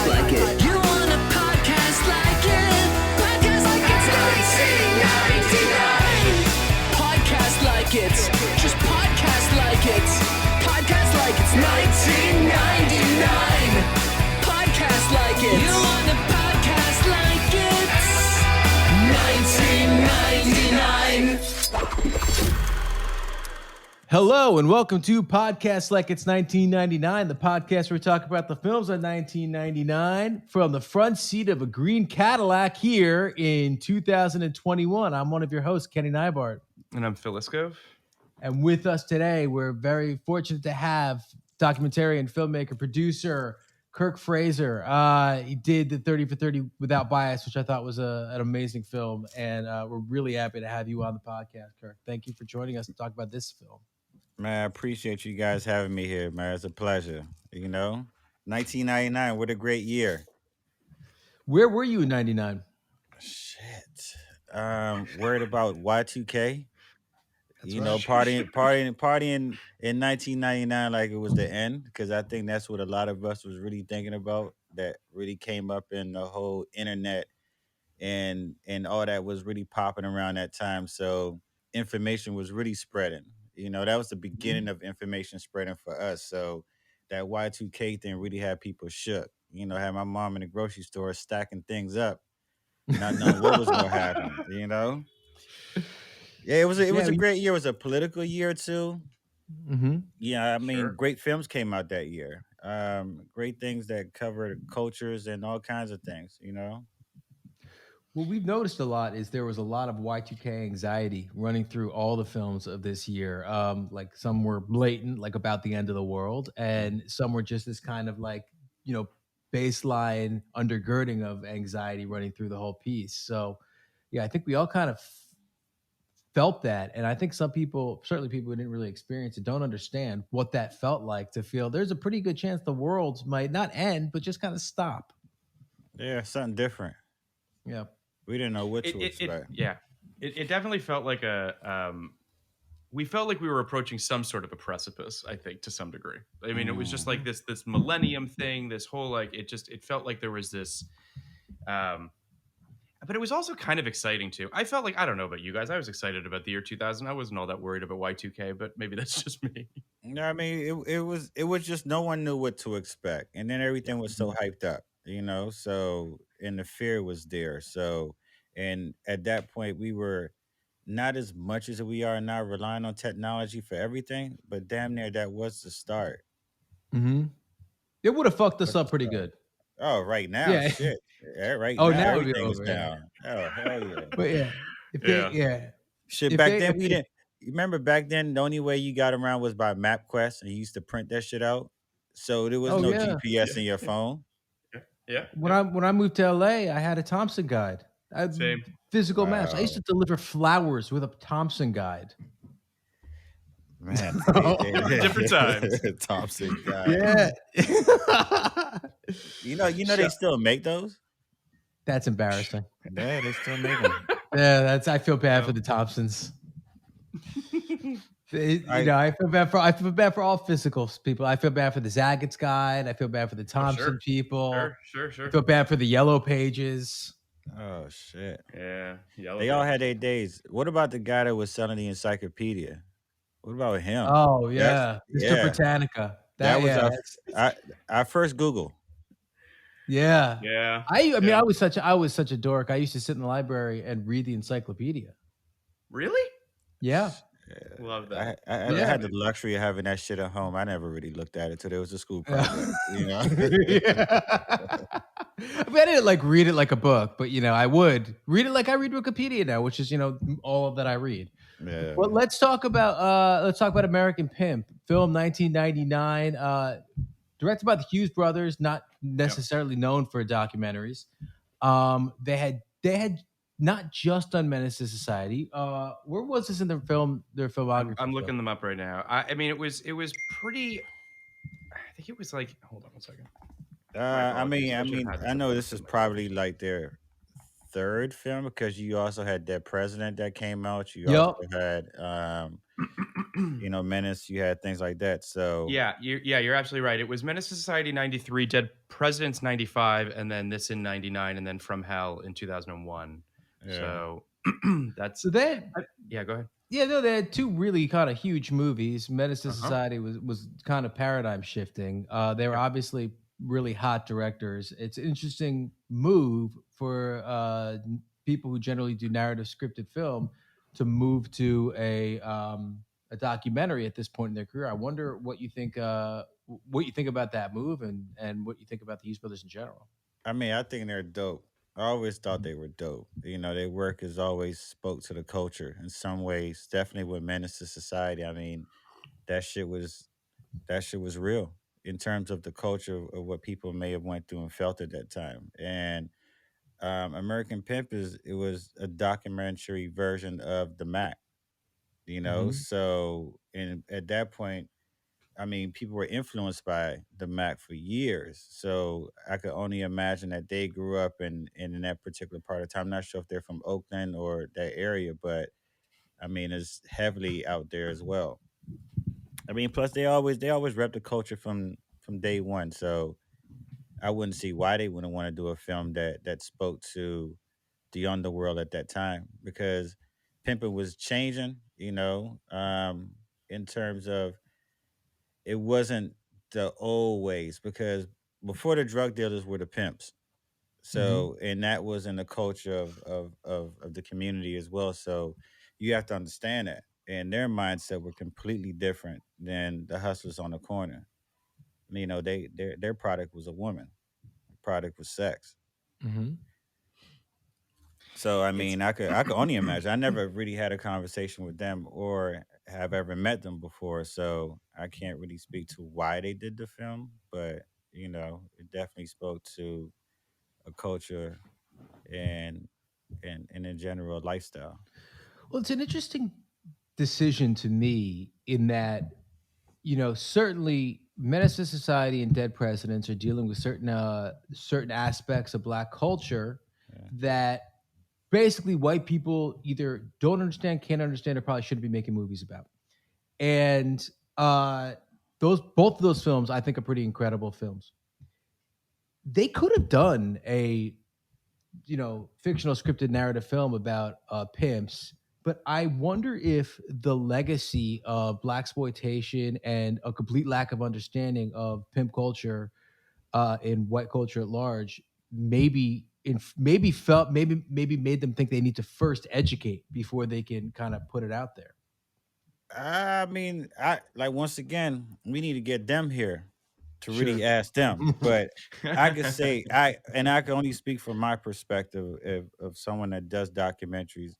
like it. You want a podcast like it? Podcast like it's 1999. Podcast like it. Just podcast like it. Podcast like it's 1999. Podcast like it. You want a podcast like it's 1999. Hello and welcome to Podcast Like It's 1999, the podcast where we talk about the films of 1999 from the front seat of a green Cadillac here in 2021. I'm one of your hosts, Kenny Nybart. And I'm Phil Iskov. And with us today, we're very fortunate to have documentarian, filmmaker, producer, Kirk Fraser. He did the 30 for 30 Without Bias, which I thought was an amazing film. And we're really happy to have you on the podcast, Kirk. Thank you for joining us to talk about this film. Man, I appreciate you guys having me here, man. It's a pleasure. You know, 1999, what a great year. Where were you in 99? Shit. Worried about Y2K. That's you right. know, partying in 1999 like it was the end, because I think that's what a lot of us was really thinking about. That really came up in the whole internet and all that was really popping around that time. So information was really spreading. You know, that was the beginning of information spreading for us. So that Y2K thing really had people shook. You know, had my mom in the grocery store stacking things up, not knowing what was going to happen, you know? Yeah, it was a great year. It was a political year, too. Mm-hmm. Yeah, I mean, Sure. great films came out that year. Great things that covered cultures and all kinds of things, you know? What we've noticed a lot is there was a lot of Y2K anxiety running through all the films of this year. Like some were blatant, like about the end of the world, and some were just this kind of like, you know, baseline undergirding of anxiety running through the whole piece. So, yeah, I think we all kind of felt that. And I think some people, certainly people who didn't really experience it, don't understand what that felt like to feel there's a pretty good chance the world might not end, but just kind of stop. Yeah, something different. Yeah. We didn't know what to expect. It definitely felt like we felt like we were approaching some sort of a precipice, I think, to some degree. I mean, it was just like this millennium thing, this whole, like, it felt like there was this, but it was also kind of exciting too. I felt like, I don't know about you guys, I was excited about the year 2000. I wasn't all that worried about Y2K, but maybe that's just me. No, I mean, it was just no one knew what to expect. And then everything was so hyped up, you know? So, and the fear was there. So, and at that point, we were not as much as we are now relying on technology for everything, but damn near that was the start. Mm-hmm. It would have fucked us up pretty good. Oh, right now, Yeah. shit. Yeah, right Oh, now, now it'd be everything is over, yeah. down. Oh, hell yeah. But yeah, Shit, If back they- then if we they- didn't. You remember back then the only way you got around was by MapQuest, and you used to print that shit out. So there was Oh, no yeah. GPS in your phone. Yeah. When I moved to LA, I had a Thompson guide. Same. Physical maps. I used to Wow. deliver flowers with a Thompson guide. Man, Different times. Thompson guy. Yeah. You know they still make those. That's embarrassing. Yeah, they still make them. Yeah, I feel bad for the Thompsons. I feel bad for all physical people. I feel bad for the Zaggett's guide. I feel bad for the Thompson people. Sure. I feel bad for the Yellow Pages. Oh shit! Yeah. They all had their days. What about the guy that was selling the encyclopedia? What about him? Oh yeah, Mr. yeah. Britannica. That was our first Google. Yeah. Yeah. I mean, I was such a dork. I used to sit in the library and read the encyclopedia. Really? Yeah. Love that. I had the luxury of having that shit at home. I never really looked at it till there was a school project. You know. Yeah. I mean, I didn't like read it like a book, but you know, I would read it like I read Wikipedia now, which is, you know, all that I read. Yeah. Well, let's talk about American Pimp, film 1999, directed by the Hughes Brothers, not necessarily known for documentaries. They had not just done Menace to Society. Where was this in their filmography? I'm looking them up right now. I mean, it was pretty. I think it was like. Hold on one second. I know this is probably like their third film, because you also had Dead President that came out. You also had Menace. You had things like that. So You're absolutely right. It was Menace to Society 93, Dead Presidents 95, and then this in 99, and then From Hell in 2001. yeah. So that's So that yeah, go ahead. Yeah, no, they had two really kind of huge movies. Menace to Uh-huh. Society was kind of paradigm shifting. They were Yep. obviously really hot directors. It's an interesting move for people who generally do narrative scripted film to move to a documentary at this point in their career. I wonder what you think about that move and what you think about the Hughes Brothers in general. I mean, I think they're dope. I always thought Mhm. they were dope. Their work has always spoke to the culture in some ways. Definitely with Menace to Society. I mean, that shit was that shit was real in terms of the culture of what people may have went through and felt at that time. And American Pimp it was a documentary version of the Mac. Mhm. So and at that point, I mean, people were influenced by the Mac for years. So I could only imagine that they grew up in that particular part of time. I'm not sure if they're from Oakland or that area, but I mean, it's heavily out there as well. I mean, plus they always rep the culture from day one. So I wouldn't see why they wouldn't want to do a film that spoke to the underworld at that time because pimping was changing. In terms of it wasn't the old ways because before the drug dealers were the pimps. Mhm. So and that was in the culture of the community as well. So you have to understand that. And their mindset were completely different than the hustlers on the corner. Their product was a woman. Product was sex. Mhm. So I It's mean, I could only imagine. I never really had a conversation with them or have ever met them before, so I can't really speak to why they did the film. But it definitely spoke to a culture and and in general lifestyle. Well, it's an interesting decision to me in that certainly Menace to Society and Dead Presidents are dealing with certain aspects of Black culture Yeah. that basically white people either don't understand, can't understand, or probably shouldn't be making movies about. And those both of those films, I think, are pretty incredible films. They could have done a fictional scripted narrative film about pimps, but I wonder if the legacy of black exploitation and a complete lack of understanding of pimp culture in white culture at large maybe made them think they need to first educate before they can kind of put it out there. I mean, I like once again, we need to get them here to Sure. really ask them. But I could say I can only speak from my perspective of someone that does documentaries.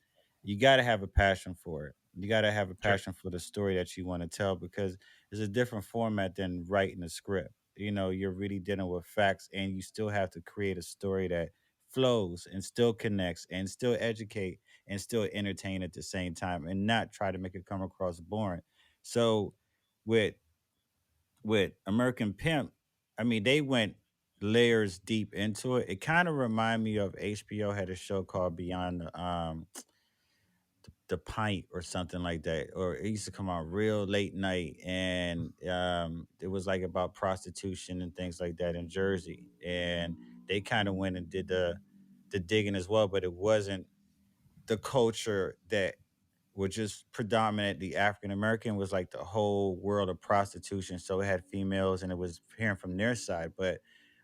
You got to have a passion for it. You got to have a sure. passion for the story that you want to tell because it's a different format than writing a script. You're really dealing with facts, and you still have to create a story that flows and still connects and still educate and still entertain at the same time and not try to make it come across boring. So with American Pimp, I mean they went layers deep into it. It kind of reminded me of HBO had a show called Beyond the Pint or something like that. Or it used to come out real late night and it was like about prostitution and things like that in Jersey. And they kind of went and did the digging as well, but it wasn't the culture that were just predominantly African American was like the whole world of prostitution. So it had females and it was hearing from their side. But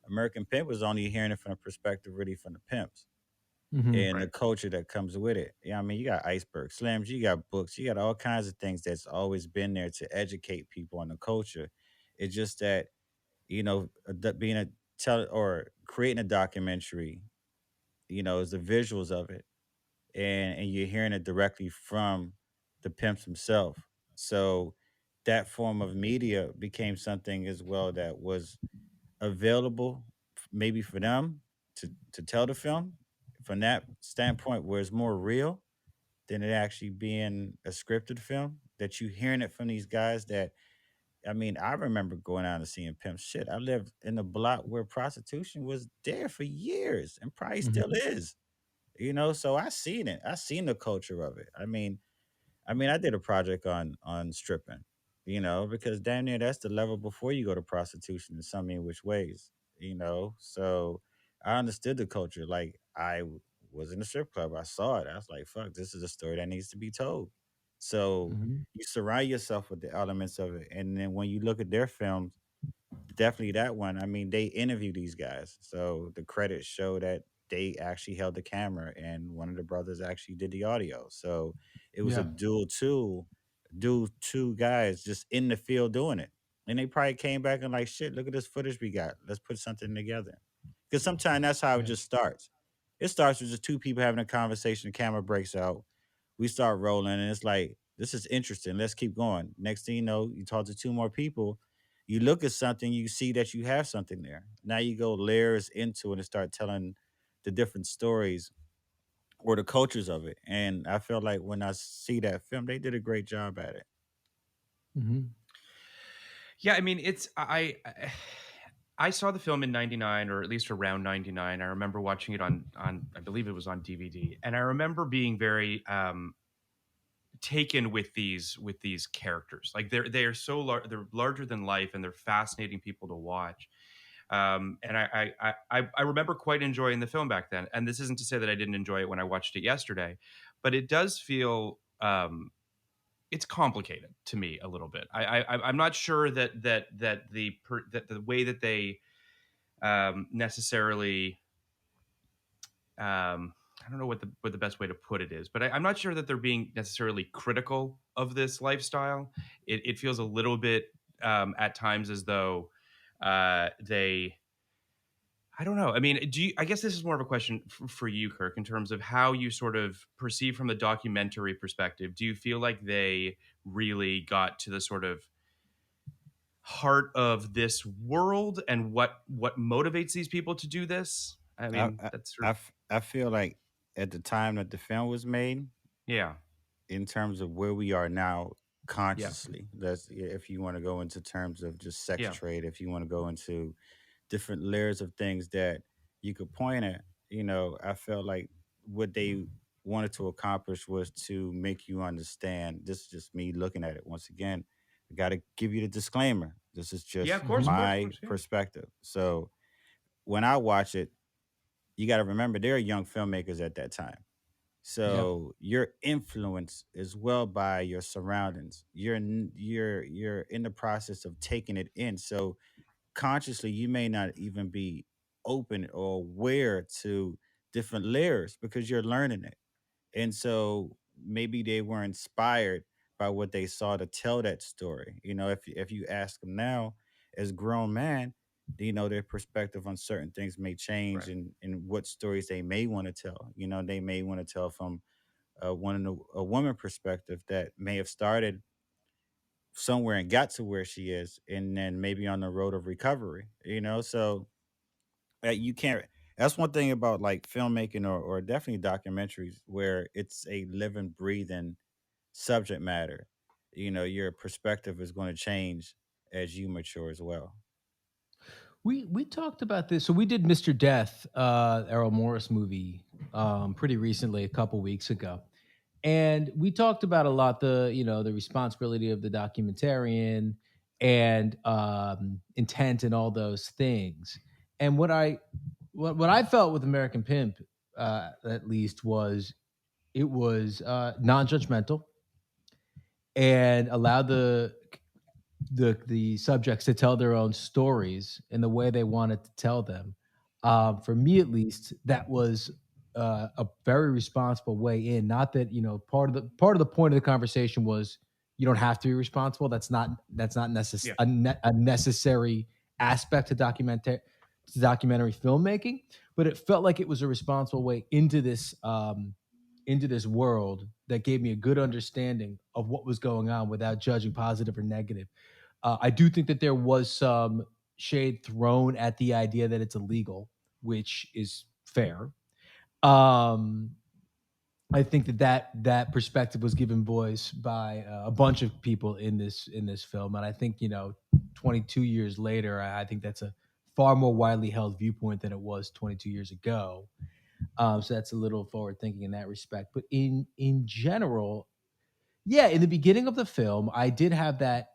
American Pimp was only hearing it from the perspective really from the pimps Hmm. and the Right. culture that comes with it. Yeah, I mean, you got iceberg slams, you got books, you got all kinds of things that's always been there to educate people on the culture. It's just that, being a tell or creating a documentary, is the visuals of it and you're hearing it directly from the pimps himself. So that form of media became something as well that was available maybe for them to tell the film from that standpoint where it's more real than it actually being a scripted film that you hearing it from these guys that I mean, I remember going out and seeing pimp shit. I lived in a block where prostitution was there for years and probably still Hmm. is. So I seen it. I seen the culture of it. I mean, I mean, I did a project on stripping, because damn near that's the level before you go to prostitution in so many which ways. So I understood the culture. Like was in a strip club, I saw it. I was like, fuck, this is a story that needs to be told. So Mhm. you surround yourself with the elements of it, and then when you look at their films, definitely that one. I mean, they interview these guys, so the credits show that they actually held the camera, and one of the brothers actually did the audio. So it was a Yeah. dual two guys just in the field doing it, and they probably came back and like, shit, look at this footage we got. Let's put something together. Because sometimes that's how it Yeah. just starts. It starts with just two people having a conversation. The camera breaks out. We start rolling, and it's like, this is interesting. Let's keep going. Next thing you know, you talk to two more people, you look at something, you see that you have something there. Now you go layers into it and start telling the different stories or the cultures of it. And I feel like when I see that film, they did a great job at it. Mhm. Yeah, I mean, I saw the film in '99, or at least around '99. I remember watching it on I believe it was on DVD, and I remember being very taken with these characters. Like they are so they're larger than life, and they're fascinating people to watch. And I remember quite enjoying the film back then. And this isn't to say that I didn't enjoy it when I watched it yesterday, but it does feel it's complicated to me a little bit. I'm not sure that the way that they necessarily I don't know what the best way to put it is, but I'm not sure that they're being necessarily critical of this lifestyle. It feels a little bit at times as though they I don't know. I mean, I guess this is more of a question for you, Kirk, in terms of how you sort of perceive from the documentary perspective. Do you feel like they really got to the sort of heart of this world and what motivates these people to do this? I I, mean, I, that's sort I of f- I feel like at the time that the film was made, yeah, in terms of where we are now yeah, consciously, that's if you want to go into terms of just sex yeah, trade, if you want to go into different layers of things that you could point at. I felt like what they wanted to accomplish was to make you understand. This is just me looking at it. Once again, I got to give you the disclaimer. This is yeah. just Of course, of Mhm. course, of my course. Yeah, perspective. So when I watch it, you got to remember there are young filmmakers at that time. Yeah. So you're influenced as well by your surroundings. You're in the process of taking it in. So consciously you may not even be open or aware to different layers because you're learning it. And so maybe they were inspired by what they saw to tell that story. If you ask them now as grown man, their perspective on certain things may change, right, and what stories they may want to tell. They may want to tell from a woman perspective that may have started somewhere and got to where she is, and then maybe on the road of recovery. So you can't. That's one thing about like filmmaking or definitely documentaries where it's a living breathing subject matter. Your perspective is going to change as you mature as well. We talked about this. So we did Mr. Death, Errol Morris movie, pretty recently, a couple weeks ago, and we talked about a lot the responsibility of the documentarian and intent and all those things. And what I felt with American Pimp, at least, was it was non-judgmental and allowed the subjects to tell their own stories in the way they wanted to tell them. For me, at least, that was a very responsible way in. Not that part of the point of the conversation was you don't have to be responsible. yeah, A necessary aspect to documentary filmmaking, but it felt like it was a responsible way into this world that gave me a good understanding of what was going on without judging positive or negative. I do think that there was some shade thrown at the idea that it's illegal, which is fair. Um, I think that perspective was given voice by a bunch of people in this film, and I think 22 years later, I think that's a far more widely held viewpoint than it was 22 years ago. So that's a little forward thinking in that respect. But in general, yeah, in the beginning of the film, I did have that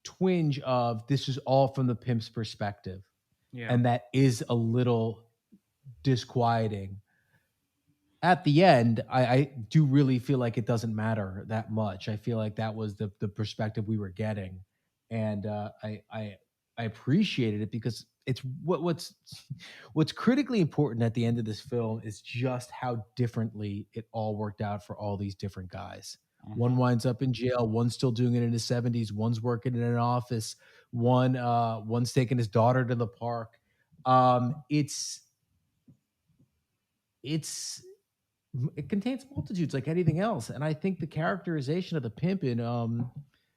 twinge of this is all from the pimp's perspective, Yeah. and that is a little disquieting. At the end, I do really feel like it doesn't matter that much. I feel like that was the perspective we were getting, and I appreciated it because it's what's critically important at the end of this film is just how differently it all worked out for all these different guys. One Hmm. winds up in jail, one's still doing it in his 70s, one's working in an office, one's taking his daughter to the park. It's it contains multitudes like anything else. And I think the characterization of the pimp in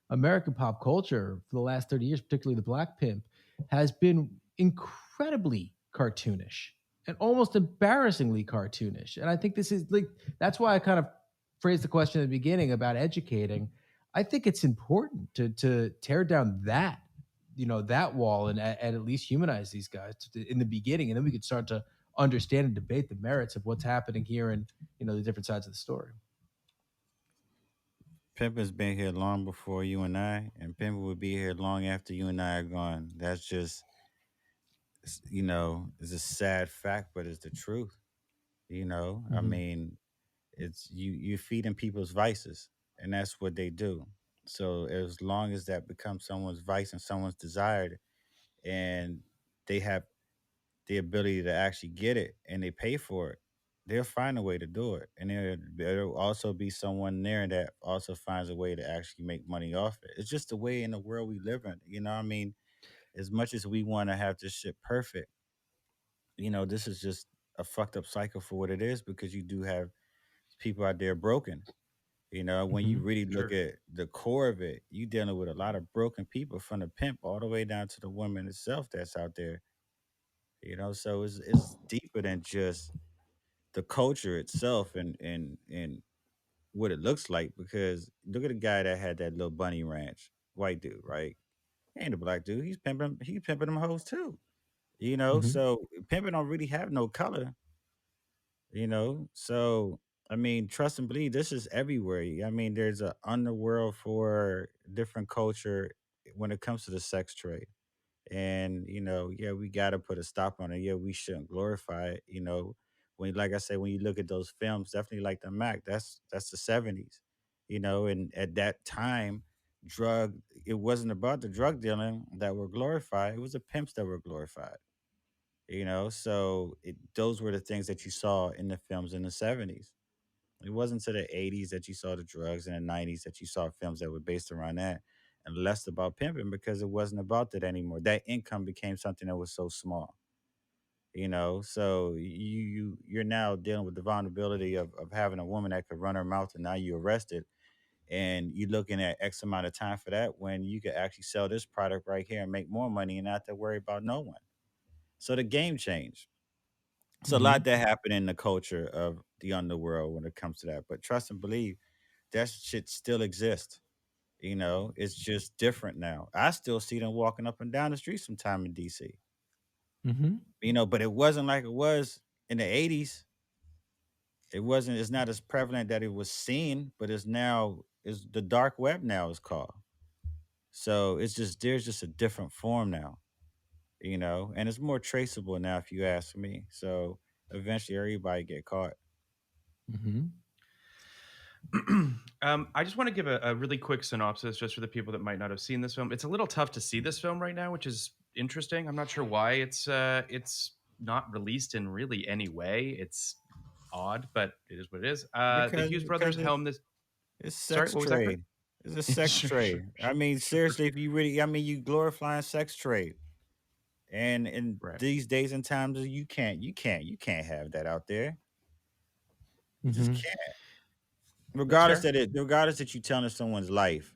American pop culture for the last 30 years, particularly the black pimp, has been incredibly cartoonish and almost embarrassingly cartoonish. And I think this is like, that's why I kind of phrased the question at the beginning about educating. I think it's important to tear down that, that wall and at least humanize these guys in the beginning. And then we could start to understand and debate the merits of what's happening here and the different sides of the story. Pimpin's been here long before you and I, and Pimpin will be here long after you and I are gone. That's just, it's a sad fact, but it's the truth. I Mhm. mean, it's you feeding people's vices, and that's what they do. So as long as that becomes someone's vice and someone's desired, and they have the ability to actually get it and they pay for it, they'll find a way to do it. And there'll also be someone there that also finds a way to actually make money off it. It's just the way in the world we live in. I mean, as much as we want to have this shit perfect, this is just a fucked up cycle for what it is, because you do have people out there broken. When you Mhm. really look Sure. at the core of it, you dealing with a lot of broken people, from the pimp all the way down to the woman itself that's out there. So it's deeper than just the culture itself and what it looks like. Because look at the guy that had that little bunny ranch, white dude, right? He ain't a black dude. He's pimping them hoes too. Mhm. So pimping don't really have no color. So I mean, trust and believe, this is everywhere. I mean, there's a underworld for different culture when it comes to the sex trade. And yeah, we got to put a stop on it. Yeah, we shouldn't glorify it. When, like I said, when you look at those films, definitely like the Mac, that's the 70s. And at that time, drug it wasn't about the drug dealing that were glorified, it was the pimps that were glorified. So those were the things that you saw in the films in the 70s. It wasn't to the 80s that you saw the drugs, and the 90s that you saw films that were based around that, and less about pimping, because it wasn't about that anymore. That income became something that was so small. So you're now dealing with the vulnerability of having a woman that could run her mouth, and now you arrested, and you're looking at X amount of time for that, when you could actually sell this product right here and make more money and not have to worry about no one. So the game changed. It's a lot Mhm. that happened in the culture of the underworld when it comes to that. But trust and believe, that shit still exists. It's just different now. I still see them walking up and down the street sometime in DC. Mhm. But it wasn't like it was in the 80s. It's not as prevalent that it was seen, but it's now is the dark web now is called. So there's just a different form now, and it's more traceable now if you ask me. So eventually everybody get caught. Mhm. I just want to give a really quick synopsis just for the people that might not have seen this film. It's a little tough to see this film right now, which is interesting. I'm not sure why it's not released in really any way. It's odd, but it is what it is. The Because Hughes brothers because it, helm this. it's Sorry, sex what was that, Kirk? trade. It's a sex Sure, trade. sure, I sure, mean, sure. seriously, if you really, I mean, you glorifying sex trade, and in Right. these days and times, you can't have that out there. You just Mhm. can't. That's fair. Regardless that you telling someone's life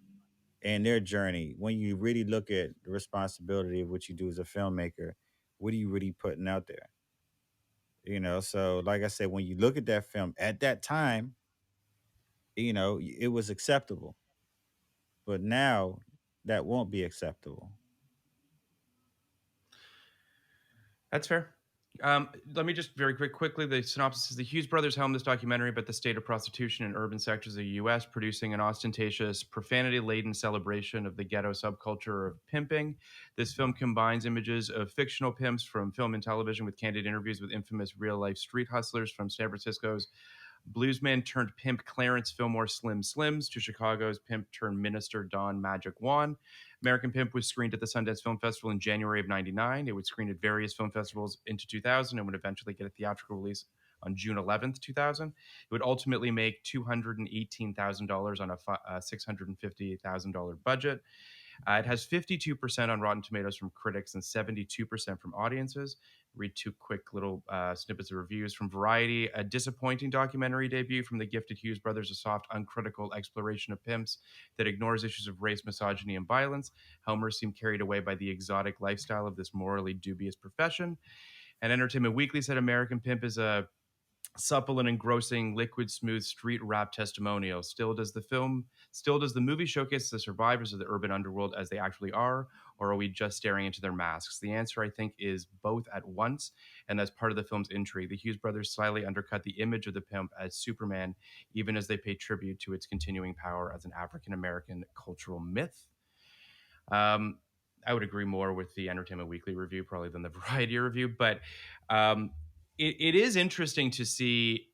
and their journey, when you really look at the responsibility of what you do as a filmmaker, what are you really putting out there? So like I said, when you look at that film at that time, it was acceptable, but now that won't be acceptable. That's fair. Let me just very quickly. The synopsis is: the Hughes Brothers helm this documentary about the state of prostitution in urban sectors of the U.S., producing an ostentatious, profanity-laden celebration of the ghetto subculture of pimping. This film combines images of fictional pimps from film and television with candid interviews with infamous real-life street hustlers from San Francisco's bluesman turned pimp Clarence Fillmore Slim Slims to Chicago's pimp turned minister Don Magic Juan. American Pimp was screened at the Sundance Film Festival in January of '99. It would screen at various film festivals into 2000 and would eventually get a theatrical release on June 11th, 2000. It would ultimately make $218,000 on a $650,000 budget. It has 52% on Rotten Tomatoes from critics and 72% from audiences. Read two quick little snippets of reviews from Variety. A disappointing documentary debut from the gifted Hughes Brothers, a soft, uncritical exploration of pimps that ignores issues of race, misogyny, and violence. Helmers seem carried away by the exotic lifestyle of this morally dubious profession. And Entertainment Weekly said American Pimp is a supple and engrossing, liquid smooth street rap testimonial. Still does the movie showcase the survivors of the urban underworld as they actually are, or are we just staring into their masks? The answer, I think, is both at once, and that's part of the film's intrigue. The Hughes brothers slyly undercut the image of the pimp as Superman, even as they pay tribute to its continuing power as an African American cultural myth. I would agree more with the Entertainment Weekly review probably than the Variety review, but it is interesting to see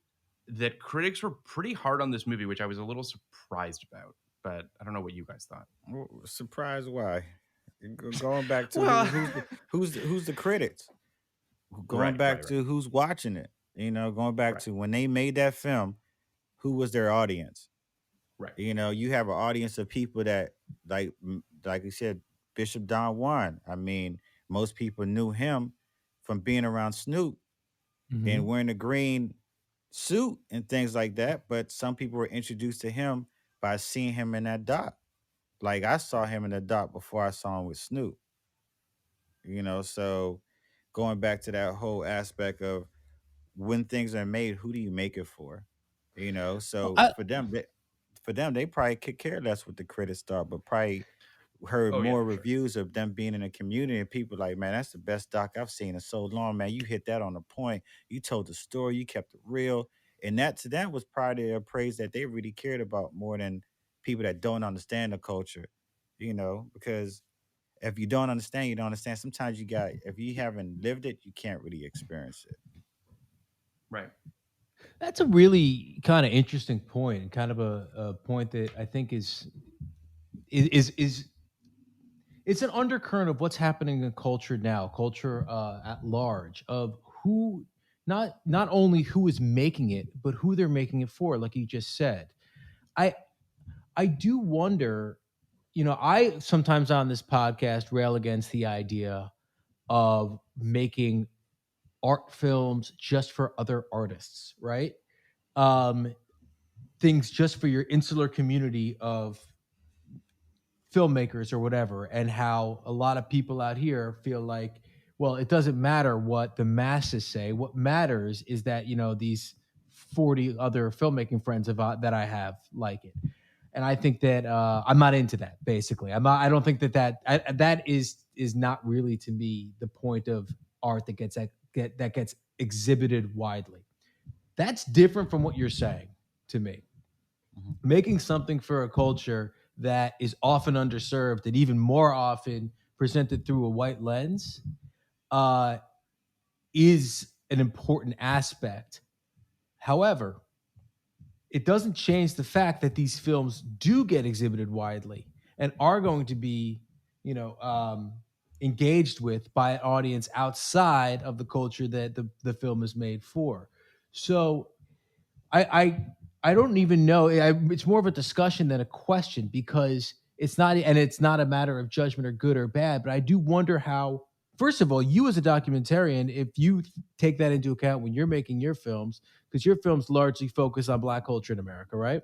that critics were pretty hard on this movie, which I was a little surprised about. But I don't know what you guys thought. Well, surprise? Why? Going back to Well, who's the critics? Going back to who's watching it. Going back to when they made that film, who was their audience? Right. You have an audience of people that like you said, Bishop Don Juan. I mean, most people knew him from being around Snoop and wearing the green suit and things like that. But some people were introduced to him by seeing him in that doc. Like I saw him in the doc before I saw him with Snoop. So going back to that whole aspect of when things are made, who do you make it for? Well, So for them, they probably could care less what the critics thought, but probably heard Oh yeah, more for sure. reviews of them being in the community and people like, man, that's the best doc I've seen in so long, man. You hit that on the point. You told the story, you kept it real. And that to them was probably a praise that they really cared about more than people that don't understand the culture, because if you don't understand, you don't understand. Sometimes if you haven't lived it, you can't really experience it. Right. that's a really kind of interesting point, and kind of a point that I think is it's an undercurrent of what's happening in culture now, culture at large, of who not only who is making it, but who they're making it for. Like you just said, I I do wonder. I sometimes on this podcast rail against the idea of making art films just for other artists, right? Um, Things just for your insular community of filmmakers or whatever, and how a lot of people out here feel like, well, it doesn't matter what the masses say. What matters is that these 40 other filmmaking friends that I have like it. And I think that I'm not into that. Basically, I don't think that is not really to me the point of art that gets exhibited widely. That's different from what you're saying to me. Mhm. Making something for a culture that is often underserved and even more often presented through a white lens uh, is an important aspect. However, it doesn't change the fact that these films do get exhibited widely and are going to be, engaged with by an audience outside of the culture that the film is made for. So I don't even know. It's more of a discussion than a question, because it's not a matter of judgment or good or bad. But I do wonder how. First of all, you as a documentarian, if you take that into account when you're making your films, because your films largely focus on Black culture in America, right?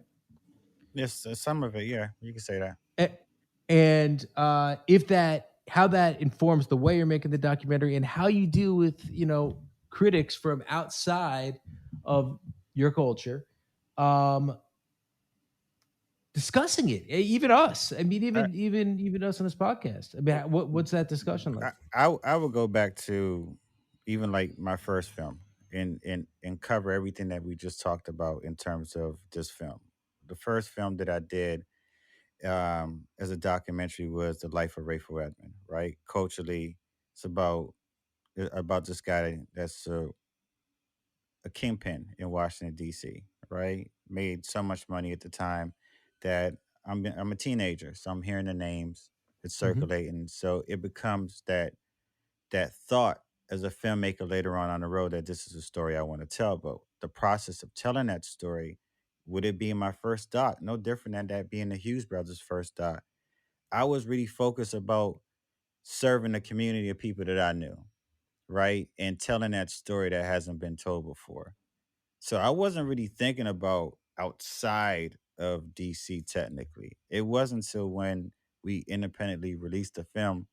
Yes, some of it, yeah, you can say that. And if how that informs the way you're making the documentary and how you deal with critics from outside of your culture, um, discussing it. Even us. I mean, I even us on this podcast. I mean, what's that discussion like? I would go back to even like my first film, and cover everything that we just talked about in terms of this film. The first film that I did as a documentary was The Life of Rayful Edmund. Right, culturally, it's about this guy that's a kingpin in Washington D.C. Right, made so much money at the time that I'm a teenager, so I'm hearing the names, it's Hmm. circulating, so it becomes that thought as a filmmaker later on the road that this is a story I want to tell. But the process of telling that story, would it be my first doc? No different than that being the Hughes Brothers' first doc. I was really focused about serving the community of people that I knew, right? And telling that story that hasn't been told before. So I wasn't really thinking about outside of DC technically. It wasn't until when we independently released the film,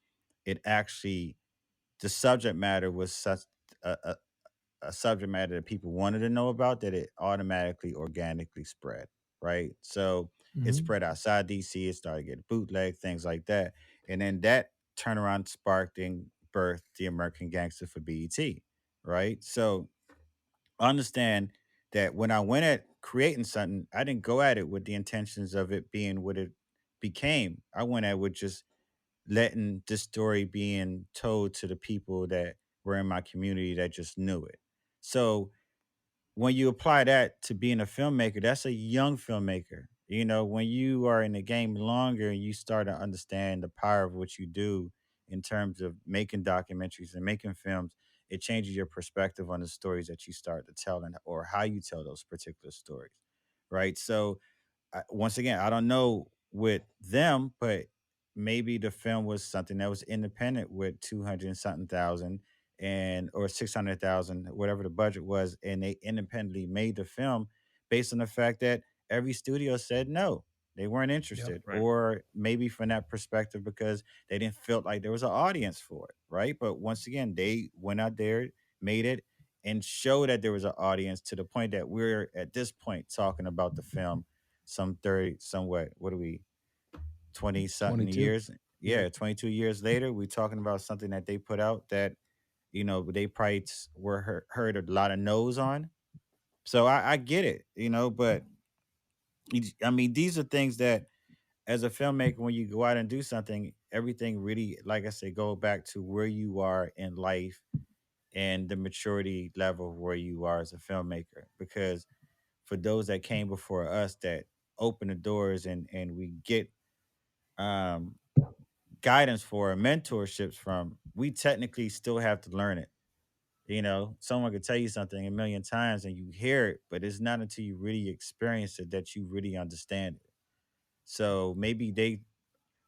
it actually the subject matter was such a, a, a subject matter that people wanted to know about that it automatically organically spread, right? So it Hmm. spread outside DC, it started getting bootleg, things like that. And then that turnaround sparked and birthed the American Gangster for BET, right? So understand that when I went at creating something, I didn't go at it with the intentions of it being what it became. I went at it with just letting this story being told to the people that were in my community that just knew it. So when you apply that to being a filmmaker, that's a young filmmaker. You know, when you are in the game longer and you start to understand the power of what you do in terms of making documentaries and making films, it changes your perspective on the stories that you start to tell and or how you tell those particular stories. Right. So once again, I don't know with them, but maybe the film was something that was independent with 200 and something thousand and or 600,000, whatever the budget was, and they independently made the film based on the fact that every studio said no, they weren't Yep. interested, Right. or maybe from that perspective because they didn't feel like there was an audience for it, right? But once again, they went out there, made it, and showed that there was an audience to the point that we're at this point talking about the film some 30 somewhat what are we 20 something 22. years, Yeah. yeah, 22 years later we're talking about something that they put out that they probably were heard a lot of no's on. So I get it, but I mean these are things that as a filmmaker when you go out and do something, everything really, like I said, go back to where you are in life and the maturity level of where you are as a filmmaker, because for those that came before us that open the doors and we get um, guidance for or mentorships from, we technically still have to learn it. Someone could tell you something a million times and you hear it, but it's not until you really experience it that you really understand it. So maybe they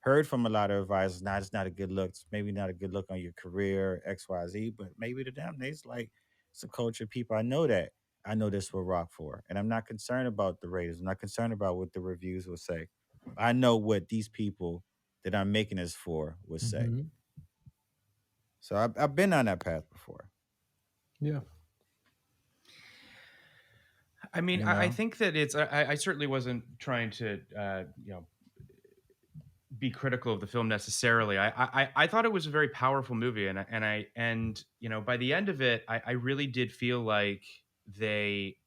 heard from a lot of advisors, nah, it's not a good look. It's maybe not a good look on your career, XYZ, but maybe to them, it's like, it's a culture of people. I know that. I know this will rock for. And I'm not concerned about the ratings. I'm not concerned about what the reviews will say. I know what these people that I'm making this for would say. Hmm. So I've been on that path before, Yeah. I mean, you I know? think that I certainly wasn't trying to, be critical of the film necessarily. I thought it was a very powerful movie, and by the end of it, I really did feel like they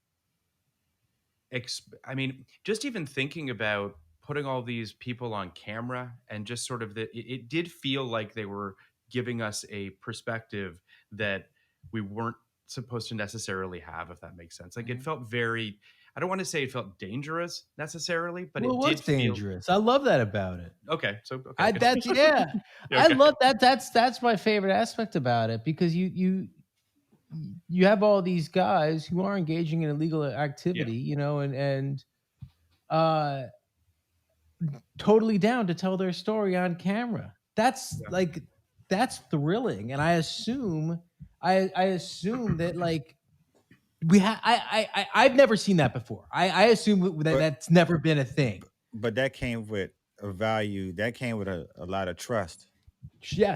I mean, just even thinking about putting all these people on camera and just sort of it did feel like they were giving us a perspective that we weren't supposed to necessarily have, if that makes sense. Like it Mhm. felt very, I don't want to say it felt dangerous necessarily, but Well, it it did was feel dangerous. I love that about it. okay. So, okay, I good. that's yeah. Yeah, I okay. love that. That's my favorite aspect about it because you have all these guys who are engaging in illegal Yeah. activity, and uh totally down to tell their story on camera. That's Yeah. like that's thrilling, and I assume that like we have I've never seen that before. I assume that But that's never been a thing. but that came with a value, that came with a lot of trust.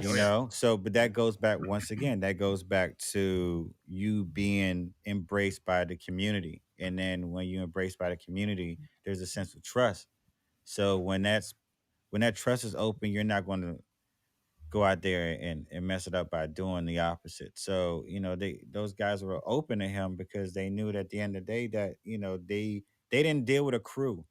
Oh yeah. Yes. So but that goes back, once again, that goes back to you being embraced by the community, and then when you embraced by the community there's a sense of trust. So when that trust is open, you're not going to go out there and mess it up by doing the opposite. So, those guys were open to him because they knew that at the end of the day that, they didn't deal with a crew.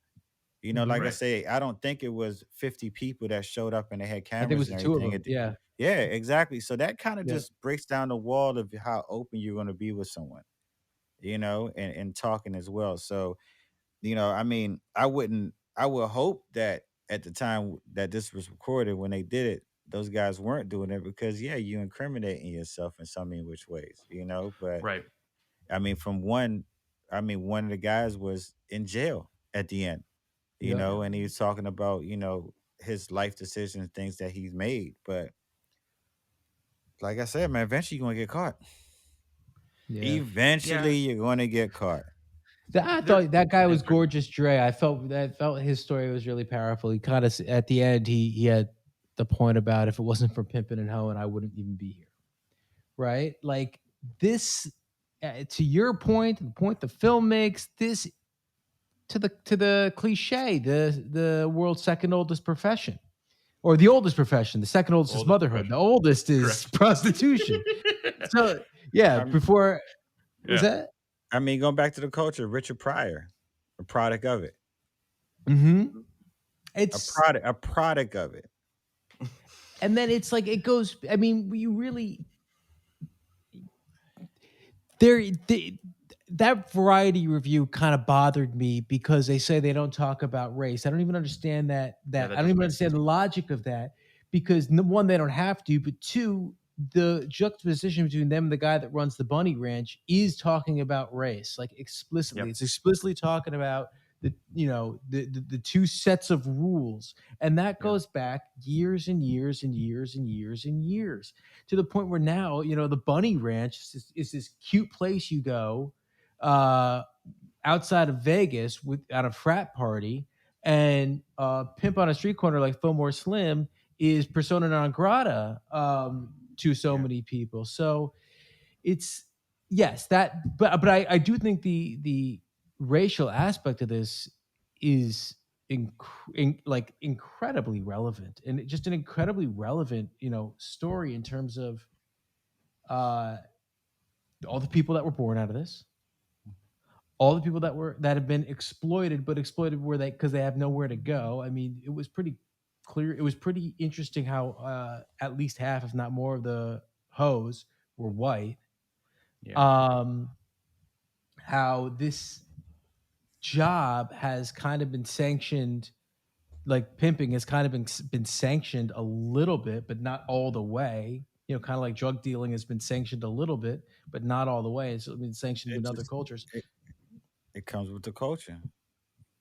Mhm. Like I Right. say, I don't think it was 50 people that showed up and they had I think it cameras was and the two of everything. them. Yeah. Yeah, exactly. So that kind of Yeah. just breaks down the wall of how open you're going to be with someone, and talking as well. So, I mean, I would hope that at the time that this was recorded, when they did it, those guys weren't doing it because, yeah, you incriminating yourself in so many which ways. But Right. I mean, one of the guys was in jail at the end, Yep. Yeah. and he was talking about, his life decisions, things that he's made. But like I said, man, eventually you're gonna get caught. Yeah. Yeah. Eventually you're gonna get caught. I There. thought that guy Yeah. was Sorry. gorgeous, Dre. I felt his story was really powerful. He kind of at the end he had the point about if it wasn't for pimping and hoeing, I wouldn't even be here. Right? Like this, to your point, the point the film makes, this to the cliche, the world's second oldest profession, or the oldest profession. The second oldest is Oldest motherhood. The profession. oldest is Correct. prostitution. So yeah, I'm, before was Yeah. that? I mean, going back to the culture, Richard Pryor, a product of it. Mm-hmm. A It's product of it. and then it's like it goes. I mean, you really that Variety review kind of bothered me because they say they don't talk about race. I don't even understand that. Yeah. That That I don't doesn't even make understand sense. the logic of that because one, they don't have to, but two, the juxtaposition between them and the guy that runs the Bunny Ranch is talking about race, like explicitly. Yep. It's explicitly talking about the two sets of rules, and that Yeah. goes back years and years and years and years and years to the point where now the Bunny Ranch is this cute place you go uh, outside of Vegas at a frat party, and pimp on a street corner like Fillmore Slim is persona non grata to so Yeah. many people. So it's yes that, but I do think the racial aspect of this is like incredibly relevant, and just an incredibly relevant story in terms of uh all the people that were born out of this, all the people that have been exploited, but exploited where they because they have nowhere to go. I mean, it was pretty clear. It was pretty interesting how at least half, if not more, of the hoes were white. Yeah. Um, how this job has kind of been sanctioned, like pimping has kind of been sanctioned a little bit, but not all the way. Kind of like drug dealing has been sanctioned a little bit, but not all the way. It's been sanctioned It in other just cultures. it comes with the culture.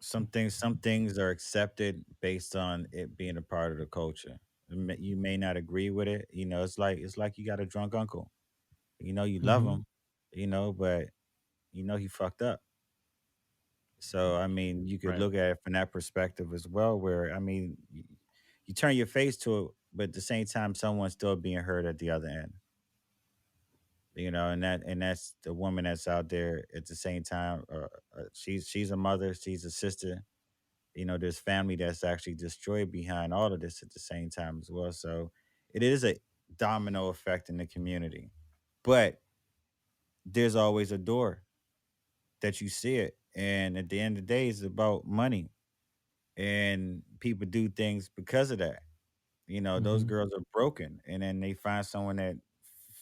Some things are accepted based on it being a part of the culture. You may not agree with it. It's like you got a drunk uncle. You love Hmm. him, but he fucked up. So I mean, you could Right. look at it from that perspective as well, where I mean, you turn your face to it, but at the same time, someone's still being hurt at the other end. And that's the woman that's out there at the same time. She's a mother, she's a sister. There's family that's actually destroyed behind all of this at the same time as well. So it is a domino effect in the community, but there's always a door that you see it, and at the end of the day, it's about money, and people do things because of that. Those Hmm. girls are broken, and then they find someone that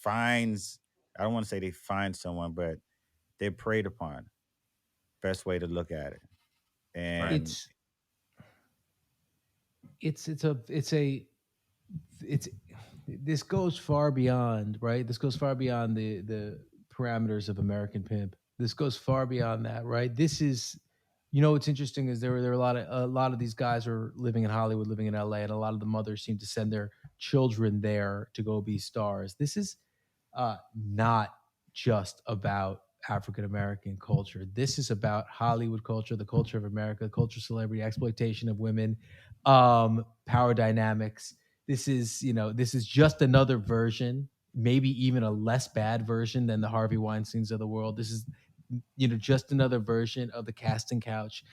finds. I don't want to say they find someone, but they're preyed upon. Best way to look at it. Right. And It's it's a it's this goes far beyond, right? This goes far beyond the parameters of American Pimp. This goes far beyond that, right? This is, what's interesting is there were a lot of these guys are living in Hollywood, living in LA, and a lot of the mothers seem to send their children there to go be stars. This is not just about African American culture. This is about Hollywood culture, the culture of America, culture, celebrity, exploitation of women, power dynamics. This is just another version, maybe even a less bad version than the Harvey Weinsteins of the world. This is, just another version of the casting couch.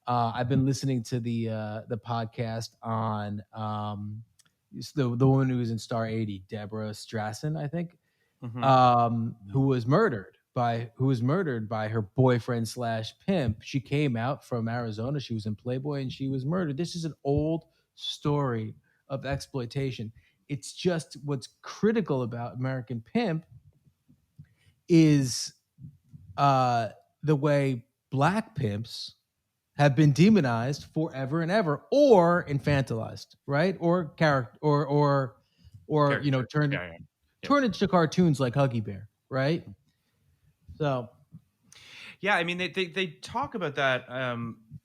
I've been listening to the podcast on It's the woman who was in Star 80, Deborah Strassen, I think, who was murdered by her boyfriend slash pimp. She came out from Arizona. She was in Playboy and she was murdered. This is an old story of exploitation. It's just what's critical about American Pimp is the way black pimps have been demonized forever and ever, or infantilized, right? Or character, or you know, turned Yeah. turn into cartoons like Huggy Bear, right? So Yeah, I mean, they talk about that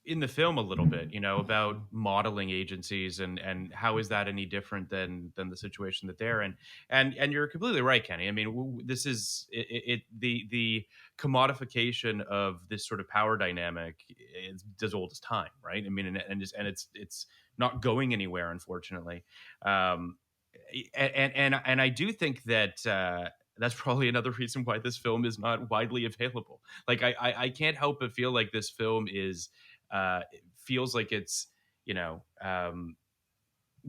in the film a little bit, about modeling agencies and how is that any different than the situation that they're in. And you're completely right, Kenny. I mean, this is the commodification of this sort of power dynamic is as old as time, right? I mean, and it's not going anywhere, unfortunately. And I do think that that's probably another reason why this film is not widely available. Like I can't help but feel like this film is feels like it's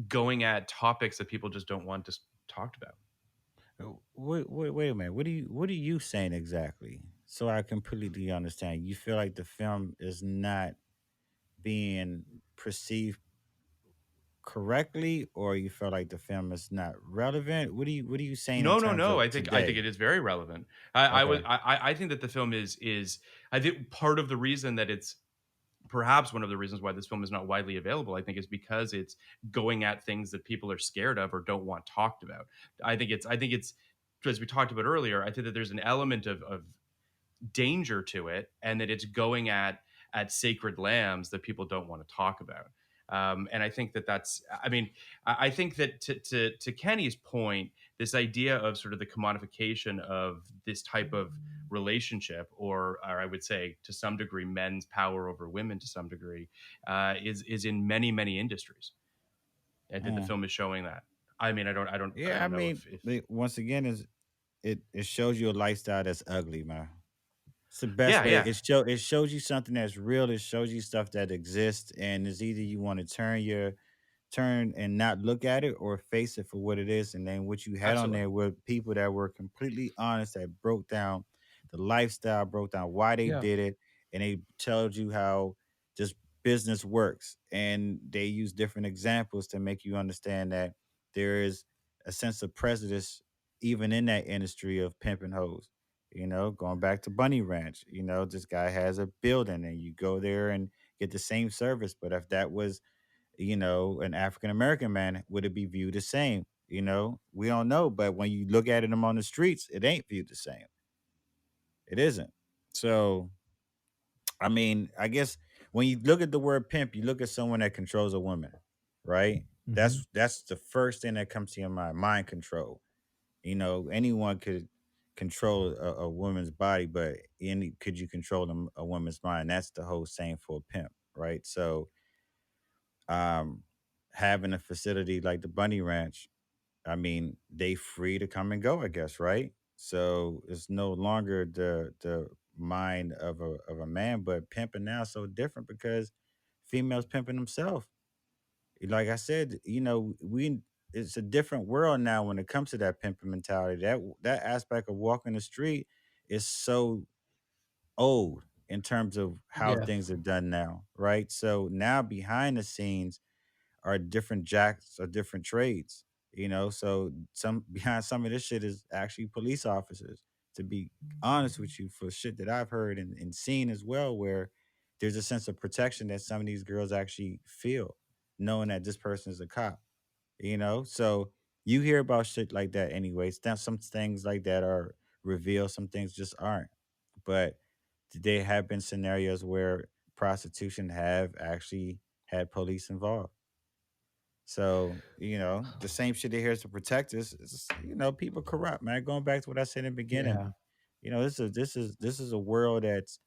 going at topics that people just don't want to talked about. Wait a minute. What are you saying exactly? So I completely understand. You feel like the film is not being perceived correctly, or you feel like the film is not relevant? What are you saying in No, terms no. of I think it today? is very relevant. I Okay. I think that the film is I think part of the reason that it's perhaps one of the reasons why this film is not widely available, I think, is because it's going at things that people are scared of or don't want talked about. I think it's as we talked about earlier. I think that there's an element of danger to it, and that it's going at sacred lambs that people don't want to talk about. And I think that that's. I mean, I think that to Kenny's point, this idea of sort of the commodification of this type of relationship, or I would say to some degree, men's power over women to some degree, is in many industries. I think the Mm. film is showing that. I mean, I Yeah, I don't know mean, if once again, is it shows you a lifestyle that's ugly, man. It's the best yeah, way. yeah, It shows you something that's real. It shows you stuff that exists, and it's either you want to turn and not look at it, or face it for what it is. And then what you had on absolutely. there were people that were completely honest, that broke down the lifestyle, broke down why they yeah, did it, and they told you how just business works. And they use different examples to make you understand that there is a sense of prejudice even in that industry of pimping hoes. Going back to Bunny Ranch, this guy has a building and you go there and get the same service. But if that was, an African American man, would it be viewed the same? We don't know. But when you look at him on the streets, it ain't viewed the same. It isn't. So, I mean, I guess when you look at the word pimp, you look at someone that controls a woman, right? mhm. That's the first thing that comes to your mind control. Anyone could control a woman's body, but could you control a woman's mind? That's the whole saying for a pimp, right? So, um, having a facility like the Bunny Ranch, I mean, they free to come and go, I guess, right? So it's no longer the mind of a man, but pimping now is so different because females pimping themselves. Like I said, we it's a different world now when it comes to that pimping mentality. That aspect of walking the street is so old in terms of how Yeah, things are done now, right? So now behind the scenes are different jacks or different trades, So some behind some of this shit is actually police officers. To be honest with you, for shit that I've heard and seen as well, where there's a sense of protection that some of these girls actually feel, knowing that this person is a cop. So you hear about shit like that anyways. Now some things like that are revealed, some things just aren't. But there have been scenarios where prostitution have actually had police involved. So, the same shit they here to protect us is, people corrupt, man. Going back to what I said in the beginning, yeah. this is a world that's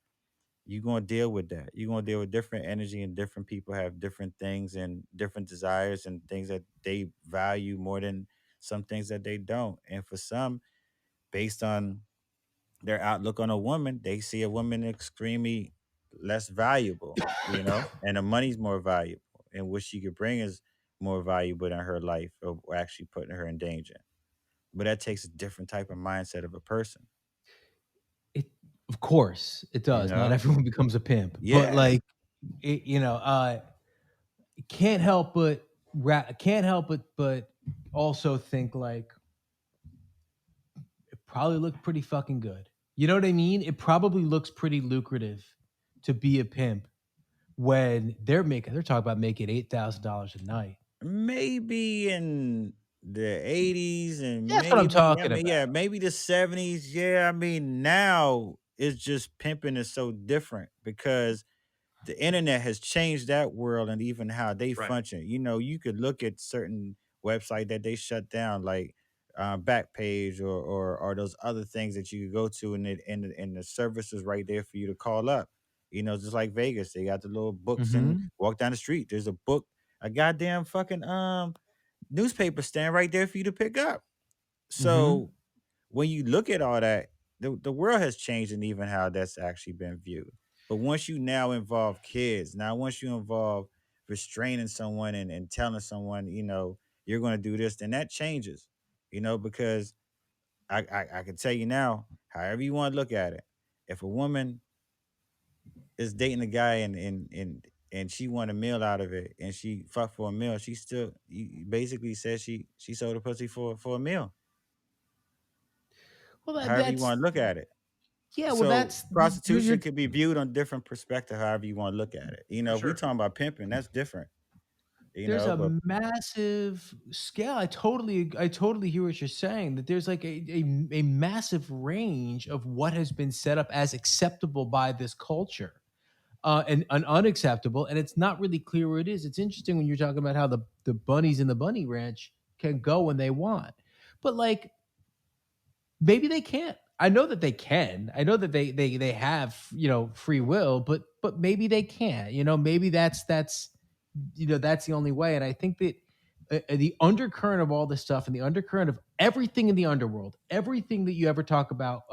you're gonna deal with that. You're gonna deal with different energy, and different people have different things and different desires and things that they value more than some things that they don't. And for some, based on their outlook on a woman, they see a woman extremely less valuable, and the money's more valuable, and what she could bring is more valuable than her life or actually putting her in danger. But that takes a different type of mindset of a person, It, of course, it you does. Not know? everyone becomes a pimp, but Yeah. like, can't help but also think like it probably looked pretty fucking good. You know what I mean? It probably looks pretty lucrative to be a pimp when they're talking about making $8,000 a night. Maybe in the 80s and That's what I'm maybe, I talking mean, yeah, about. maybe the 70s. Yeah, I mean, now it's just pimping is so different because the internet has changed that world and even how they Right. function. You know, you could look at certain website that they shut down, like Backpage or those other things that you could go to, and the service is right there for you to call up. You know, just like Vegas, they got the little books and Mhm. walk down the street. There's a book, a goddamn fucking newspaper stand right there for you to pick up. Mhm. So when you look at all that, the world has changed and even how that's actually been viewed. But once you now involve kids, now once you involve restraining someone and telling someone, you know, you're going to do this, then that changes, you know, because I can tell you now, however you want to look at it, if a woman is dating a guy and she want a meal out of it and she fuck for a meal, she still basically says she sold a pussy for a meal. Well, However you that's want to look at it. yeah. Well, So that's you're prostitution could be viewed on different perspective, however you want to look at it. You For know, if we sure. talking about pimping, that's different. You there's know, a but massive scale. I totally hear what you're saying. That there's like a massive range of what has been set up as acceptable by this culture, and unacceptable, and it's not really clear where it is. It's interesting when you're talking about how the bunnies in the bunny ranch can go when they want, but like maybe they can't. I know that they can. I know that they have free will, but maybe they can't. Maybe that's the only way. And I think that the undercurrent of all this stuff and the undercurrent of everything in the underworld, everything that you ever talk about,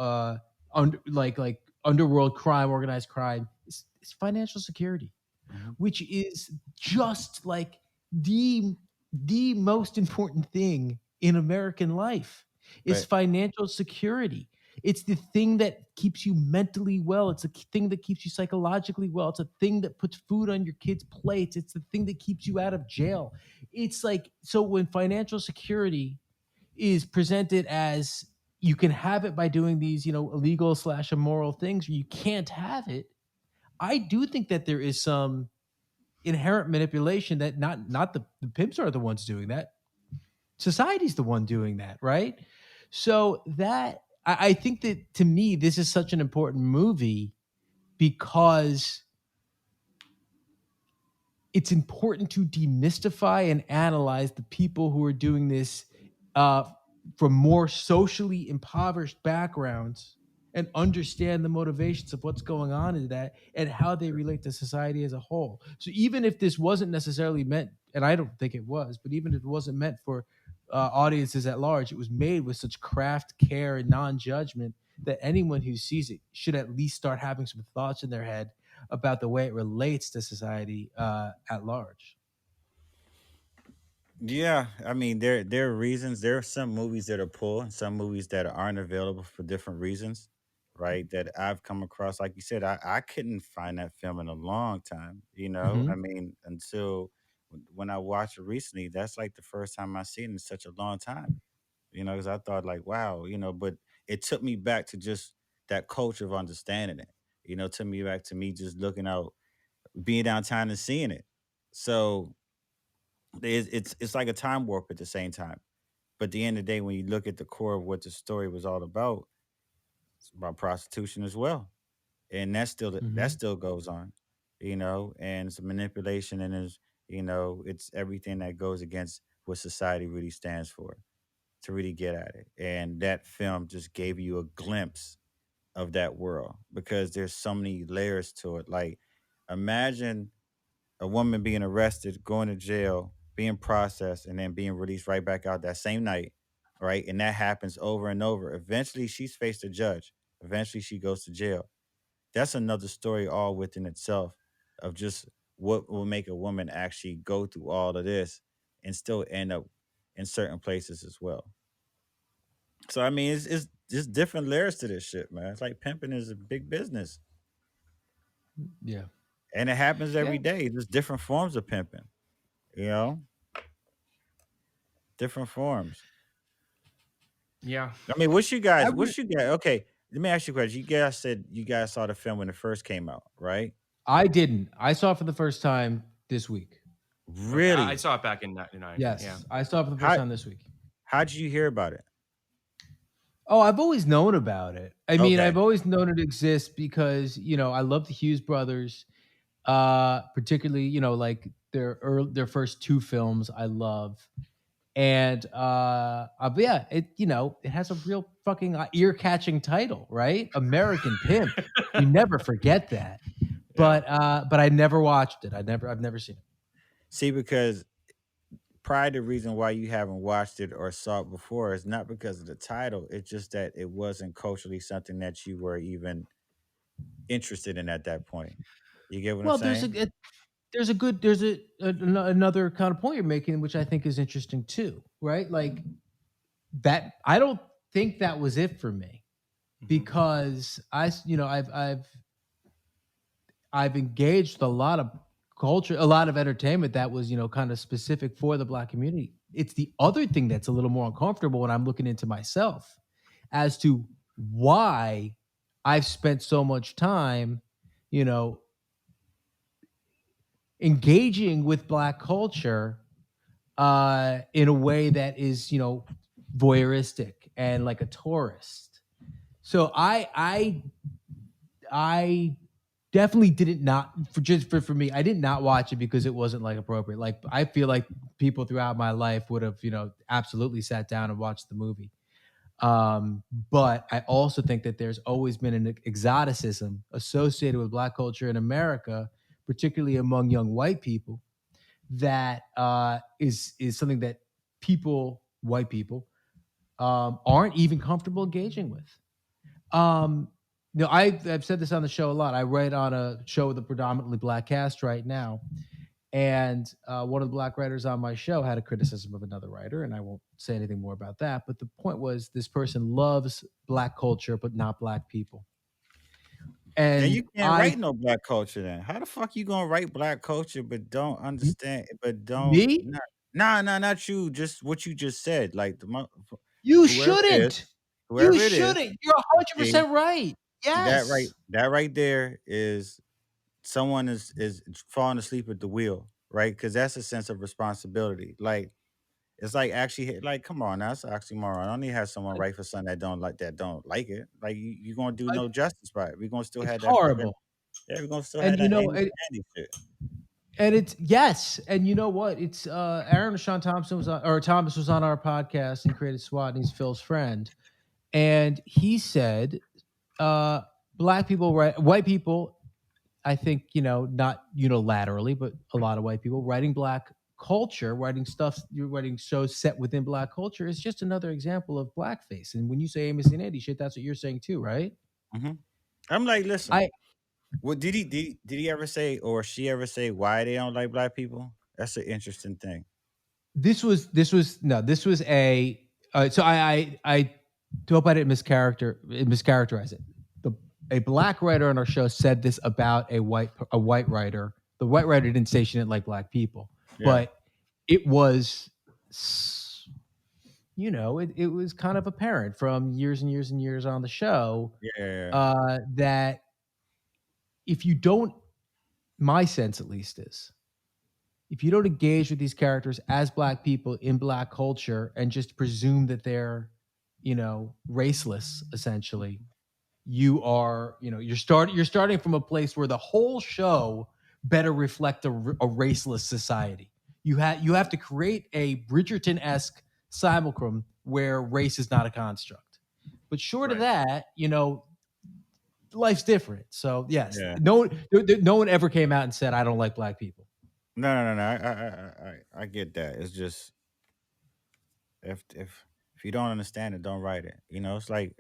like underworld crime, organized crime, is financial security, mhm, which is just like the the most important thing in American life is but financial security. It's the thing that keeps you mentally well. It's the thing that keeps you psychologically well. It's a thing that puts food on your kids' plates. It's the thing that keeps you out of jail. It's like, so when financial security is presented as you can have it by doing these, illegal slash immoral things, or you can't have it, I do think that there is some inherent manipulation that not the pimps are the ones doing that. Society's the one doing that, right? So that I think that, to me, this is such an important movie because it's important to demystify and analyze the people who are doing this uh, from more socially impoverished backgrounds and understand the motivations of what's going on in that and how they relate to society as a whole. So even if this wasn't necessarily meant, and I don't think it was, but even if it wasn't meant for audiences at large, it was made with such craft, care, and non-judgment that anyone who sees it should at least start having some thoughts in their head about the way it relates to society at large. yeah, I mean, there are reasons. There are some movies that are pulled and some movies that aren't available for different reasons, right? That I've come across. Like you said, I couldn't find that film in a long time. You know, I Hmm. mean, until when I watched it recently, that's like the first time I seen it in such a long time. You know, because I thought like, wow, you know, but it took me back to just that culture of understanding it. You know, took me back to me just looking out, being downtown and seeing it. So it's like a time warp at the same time. But at the end of the day, when you look at the core of what the story was all about, it's about prostitution as well, and that Hmm. still goes on, you know, and it's a manipulation, and it's, you know, it's everything that goes against what society really stands for to really get at it. And that film just gave you a glimpse of that world because there's so many layers to it. Like, imagine a woman being arrested, going to jail, being processed, and then being released right back out that same night, right? And that happens over and over. Eventually, she's faced a judge. Eventually, she goes to jail. That's another story all within itself of just what will make a woman actually go through all of this and still end up in certain places as well. So I mean, it's just different layers to this shit, man. It's like pimping is a big business, Yeah. and it happens Yeah. every day. There's different forms of pimping, you know, different forms. Yeah. I mean, what you guys, I what would, you guys? Okay, let me ask you a question. You guys said you guys saw the film when it first came out, right? I didn't. I saw it for the first time this week. Okay. I Really? saw it back in '99. Yeah. Yes, I saw it for the first How time this week. how did you hear about it? Oh, I've always known about it. I mean, Okay, I've always known it exists because, I love the Hughes Brothers, particularly, like their first two films I love. And but yeah, it has a real fucking ear-catching title, right? American Pimp. You never forget that. Yeah. But I never watched it. I've never seen it. see, because probably the reason why you haven't watched it or saw it before is not because of the title. It's just that it wasn't culturally something that you were even interested in at that point. You get what I'm Well, saying? there's another kind of point you're making, which I think is interesting too, right? Like that, I don't think that was it for me Mhm. because I've engaged a lot of culture, a lot of entertainment that was, kind of specific for the Black community. It's the other thing that's a little more uncomfortable when I'm looking into myself as to why I've spent so much time, you know, engaging with Black culture in a way that is, voyeuristic and like a tourist. So I definitely didn't not for me. I did not watch it because it wasn't like appropriate. Like I feel like people throughout my life would have, absolutely sat down and watched the movie. But I also think that there's always been an exoticism associated with Black culture in America, particularly among young white people, that is something that white people, aren't even comfortable engaging with. Um, I've said this on the show a lot. I write on a show with a predominantly Black cast right now, and one of the Black writers on my show had a criticism of another writer, and I won't say anything more about that. But the point was, this person loves Black culture, but not Black people. Then you And can't write no black culture. Then how the fuck you gonna write black culture but don't understand? But don't me, not nah nah not you. Just what you just said. Like you whoever it is, shouldn't. You whoever it is. shouldn't. You're 100% See right. Yes. that right there is someone is falling asleep at the wheel, right? Because that's a sense of responsibility. Like it's like actually like come on, that's oxymoron. I only have someone write for something that don't like it. Like you gonna do I- no justice by it. We're gonna still It's have that fucking horrible. yeah, we're gonna still have And that Amy Sandy shit. and it's yes, and you know what? It's Aaron Sean Thompson Thomas was on our podcast and created SWAT, and he's Phil's friend, and he said, Black people, white people, I think not unilaterally, but a lot of white people writing Black culture, you're writing shows set within Black culture is just another example of blackface. And when you say Amos and Andy shit, that's what you're saying too, right? Mhm. I'm like, listen, I what did he ever say or she ever say why they don't like black people? That's an interesting thing. this was a so I to hope I didn't mischaracterize it. A Black writer on our show said this about a white writer. The white writer didn't say she didn't like Black people, Yeah. but it was it was kind of apparent from years and years and years on the show Yeah. that if you don't, my sense at least is, if you don't engage with these characters as Black people in Black culture and just presume that they're, raceless, essentially, you're starting from a place where the whole show better reflect a raceless society. You have to create a Bridgerton-esque simulacrum where race is not a construct. But short of Right. that, life's different. So yes, Yeah. no one ever came out and said I don't like Black people. No. I get that. It's just if you don't understand it, don't write it. You know, it's like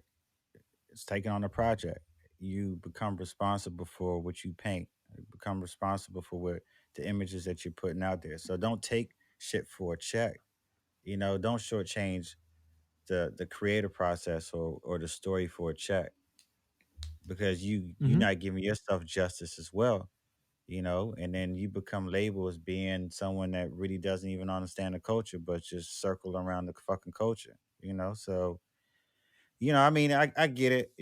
it's taking on a project. You become responsible for what you paint. You become responsible for what the images that you're putting out there. So don't take shit for a check. Don't shortchange the creative process or the story for a check, because you're Hmm. not giving yourself justice as well. And then you become labeled as being someone that really doesn't even understand the culture, but just circle around the fucking culture. So I mean, I get it.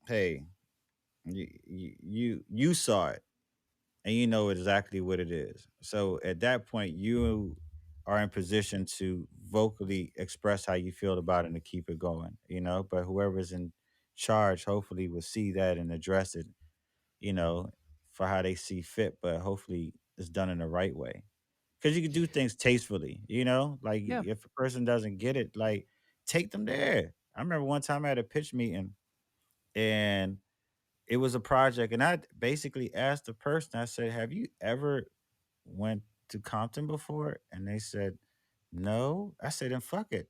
Hey, you saw it, and you know exactly what it is. So at that point, you are in position to vocally express how you feel about it and to keep it going. But whoever's in charge, hopefully, will see that and address it. You know, for how they see fit, but hopefully it's done in the right way. Because you can do things tastefully. Like Yeah. if a person doesn't get it, like take them there. I remember one time I had a pitch meeting, and it was a project, and I basically asked the person, I said, "Have you ever went to Compton before?" And they said, "No." I said, "Then fuck it.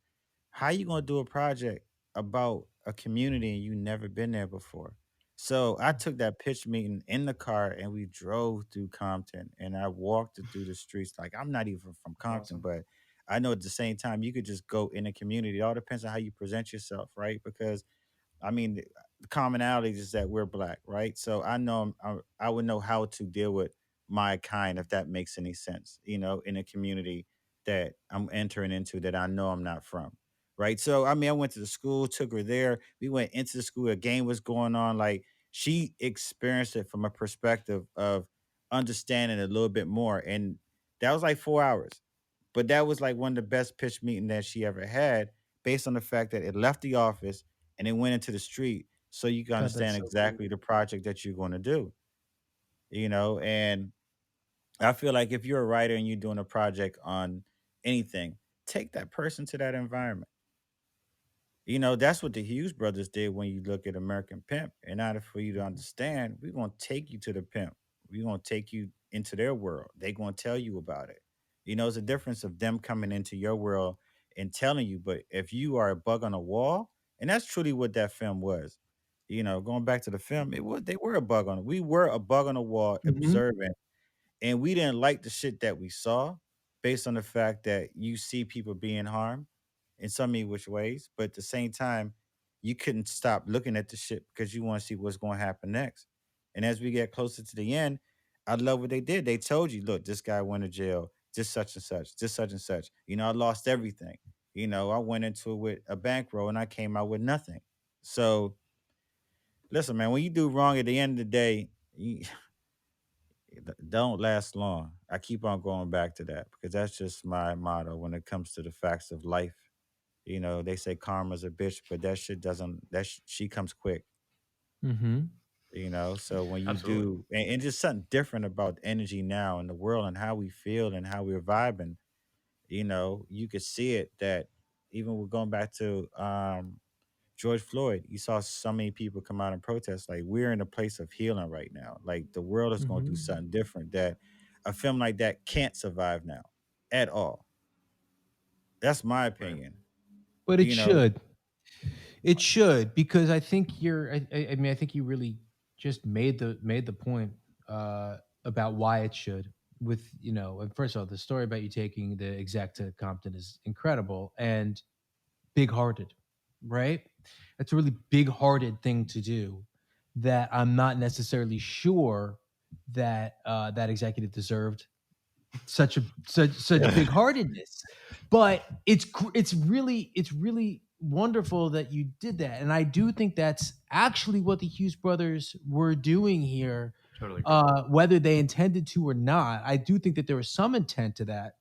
How you gonna do a project about a community and you never been there before?" So I took that pitch meeting in the car and we drove through Compton, and I walked it through the streets. Like, I'm not even from That's Compton, awesome. but I know at the same time you could just go in a community. It all depends on how you present yourself, right? Because I mean, the commonality is that we're black, right? So I know I would know how to deal with my kind, if that makes any sense, in a community that I'm entering into that I know I'm not from, right? So I mean, I went to the school, took her there. We went into the school. A game was going on. Like, she experienced it from a perspective of understanding a little bit more, and that was like 4 hours. But that was like one of the best pitch meeting that she ever had, based on the fact that it left the office and it went into the street, so you can God, understand that's so cool. exactly the project that you're going to do. And I feel like if you're a writer and you're doing a project on anything, take that person to that environment. That's what the Hughes brothers did when you look at American Pimp. In order for you to understand, we're going to take you to the pimp. We're going to take you into their world. They're going to tell you about it. It's a difference of them coming into your world and telling you. But if you are a bug on a wall, and that's truly what that film was, going back to the film, they were a bug on it. We were a bug on a wall Hmm. observing, and we didn't like the shit that we saw, based on the fact that you see people being harmed in so many which ways, but at the same time, you couldn't stop looking at the shit because you want to see what's going to happen next. And as we get closer to the end, I love what they did. They told you, look, this guy went to jail, just such and such, just such and such. I lost everything. I went into it with a bankroll and I came out with nothing. So listen, man, when you do wrong, at the end of the day, don't last long. I keep on going back to that because that's just my motto when it comes to the facts of life. They say karma's a bitch, but that shit doesn't. She comes quick. Hmm. So when you Absolutely. do, and just something different about energy now in the world and how we feel and how we're vibing. You could see it that even we're going back to George Floyd. You saw so many people come out and protest. Like, we're in a place of healing right now. Like, the world is going to do Hmm. something different that a film like that can't survive now at all. That's my Right. opinion. But it You know, should. It should, because I think you're. I mean, I think you really just made the point about why it should. With and first of all, the story about you taking the exec to Compton is incredible and big-hearted, right? That's a really big-hearted thing to do. That I'm not necessarily sure that that executive deserved such big heartedness, but it's really wonderful that you did that, and I do think that's actually what the Hughes brothers were doing here. Totally agree. Whether they intended to or not, I do think that there was some intent to that,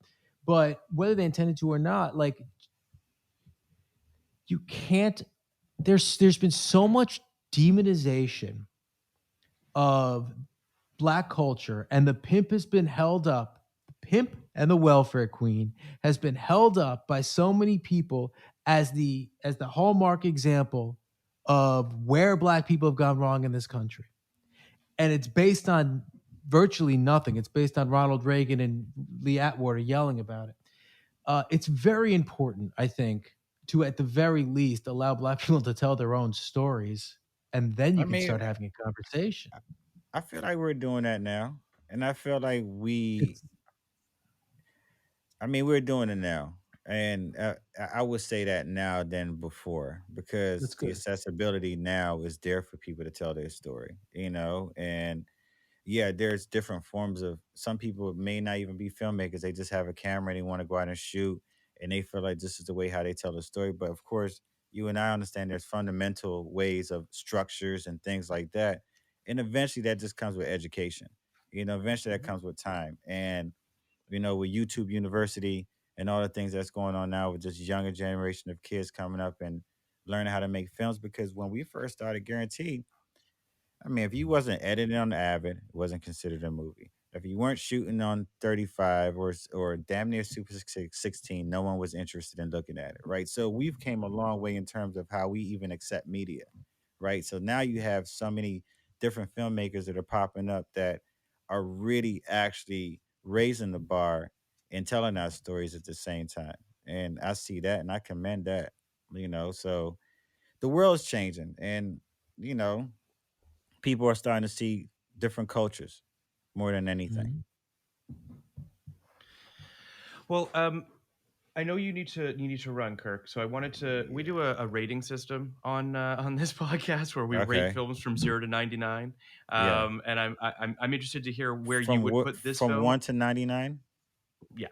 but whether they intended to or not, like, you can't. There's been so much demonization of black culture, and the pimp has been held up. The pimp and the welfare queen has been held up by so many people as the hallmark example of where black people have gone wrong in this country. And it's based on virtually nothing. It's based on Ronald Reagan and Lee Atwater yelling about it. It's very important, I think, to at the very least allow black people to tell their own stories, and then I you can mean, start having a conversation. I feel like we're doing that now, and I feel like we. It's I mean, we're doing it now, and I would say that now than before That's because the good. accessibility now is there for people to tell their story, and yeah, there's different forms of. Some people may not even be filmmakers; they just have a camera and they want to go out and shoot, and they feel like this is the way how they tell the story. But of course, you and I understand there's fundamental ways of structures and things like that, and eventually that just comes with education. Eventually that comes with time, and with YouTube University and all the things that's going on now with this younger generation of kids coming up and learning how to make films. Because when we first started, guaranteed, I mean, if you wasn't editing on the Avid, it wasn't considered a movie. If you weren't shooting on 35 or damn near Super 16, no one was interested in looking at it, right? So we've came a long way in terms of how we even accept media, right? So now you have so many different filmmakers that are popping up that are really actually raising the bar and telling our stories at the same time. And I see that and I commend that. So the world's changing and, you know, people are starting to see different cultures more than anything. Mhm. Well, I know you need to run, Kirk. So I wanted to. We do a rating system on this podcast where we rate Okay. films from 0 to 99. Yeah. And I'm interested to hear where you From would what put this from film. 1 to 99? Yeah,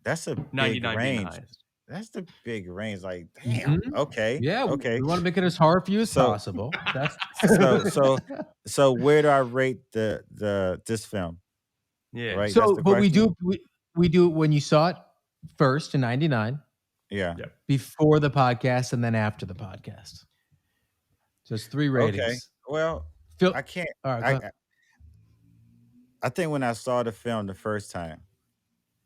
That's a big 99 being the range. highest. That's the big range. Like, damn. Mhm. Okay. Yeah, Okay. we want to make it as hard for you as So possible. That's so so so where do I rate this film? Yeah. Right? That's so. the But we question? do we do it when you saw it first in '99, Yeah. Yep. before the podcast, and then after the podcast. So it's 3 Okay. ratings. Well, Phil, I can't all right, go I ahead. I think when I saw the film the first time,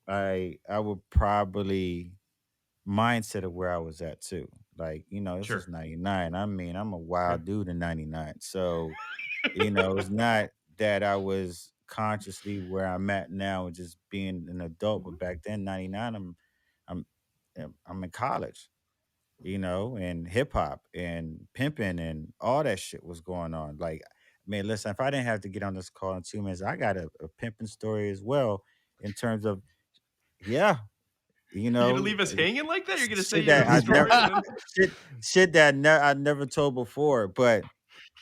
I would probably mindset of where I was at too. Like, this is Sure. 99. I mean, I'm a Yeah. wild dude in 99. So, it's not that I was consciously where I'm at now and just being an adult, but back then, 99, I'm I'm in college, and hip hop and pimping and all that shit was going on. Like, man, listen, if I didn't have to get on this call in 2 minutes, I got a pimping story as well in terms of, yeah, you You're gonna know, leave us hanging like that? You're gonna say shit you have that a I story? never And then... shit that I never told before. But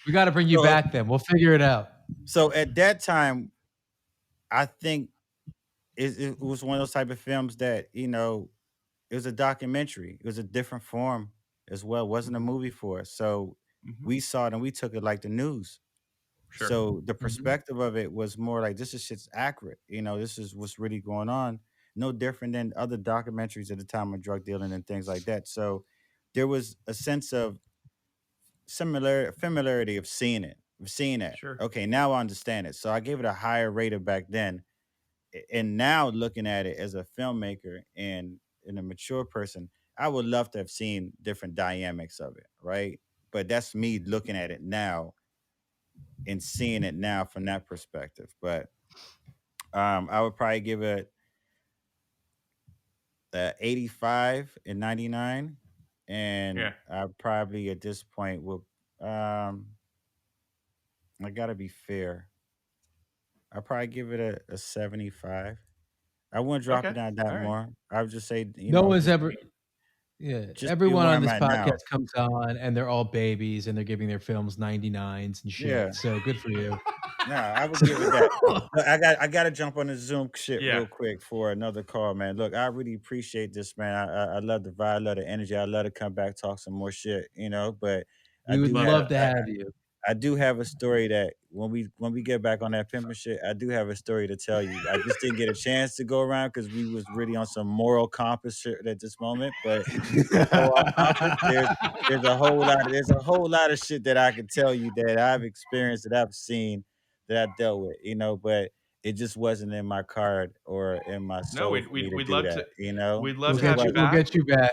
We got to bring you so back then. We'll figure it out. so at that time, I think it was one of those type of films that it was a documentary. It was a different form as well. It wasn't a movie for us. So Mhm. we saw it and we took it like the news. Sure. So the Mhm. perspective of it was more like this is shit's accurate. This is what's really going on. No different than other documentaries at the time of drug dealing and things like that. So there was a sense of familiarity of seeing it. Sure. Okay, now I understand it. So I gave it a higher rating back then. And now looking at it as a filmmaker and a mature person, I would love to have seen different dynamics of it, right? But that's me looking at it now and seeing it now from that perspective. But I would probably give it 85 and 99. And Yeah. I probably at this point will I gotta be fair. I probably give it a 75. I wouldn't drop it Okay. down that All right. more. I would just say, No one's just ever. Yeah, just be everyone where on I'm this at now. podcast comes on and they're all babies and they're giving their films 99s and shit. Yeah. So good for you. Nah, I would give it that. Look, I gotta jump on the Zoom shit Yeah. real quick for another call, man. Look, I really appreciate this, man. I love the vibe, I love the energy. I love to come back talk some more shit, but I We would do Love love that. to have you. I do have a story that when we get back on that pimping shit, I do have a story to tell you. I just didn't get a chance to go around because we was really on some moral compass shit at this moment. But before our compass, there's a whole lot of shit that I can tell you that I've experienced, that I've seen, that I dealt with, but it just wasn't in my card or in my No, soul for me to we'd do love that, to. We'd love We'll to just have get you you. wasn't. We'll back. get you back.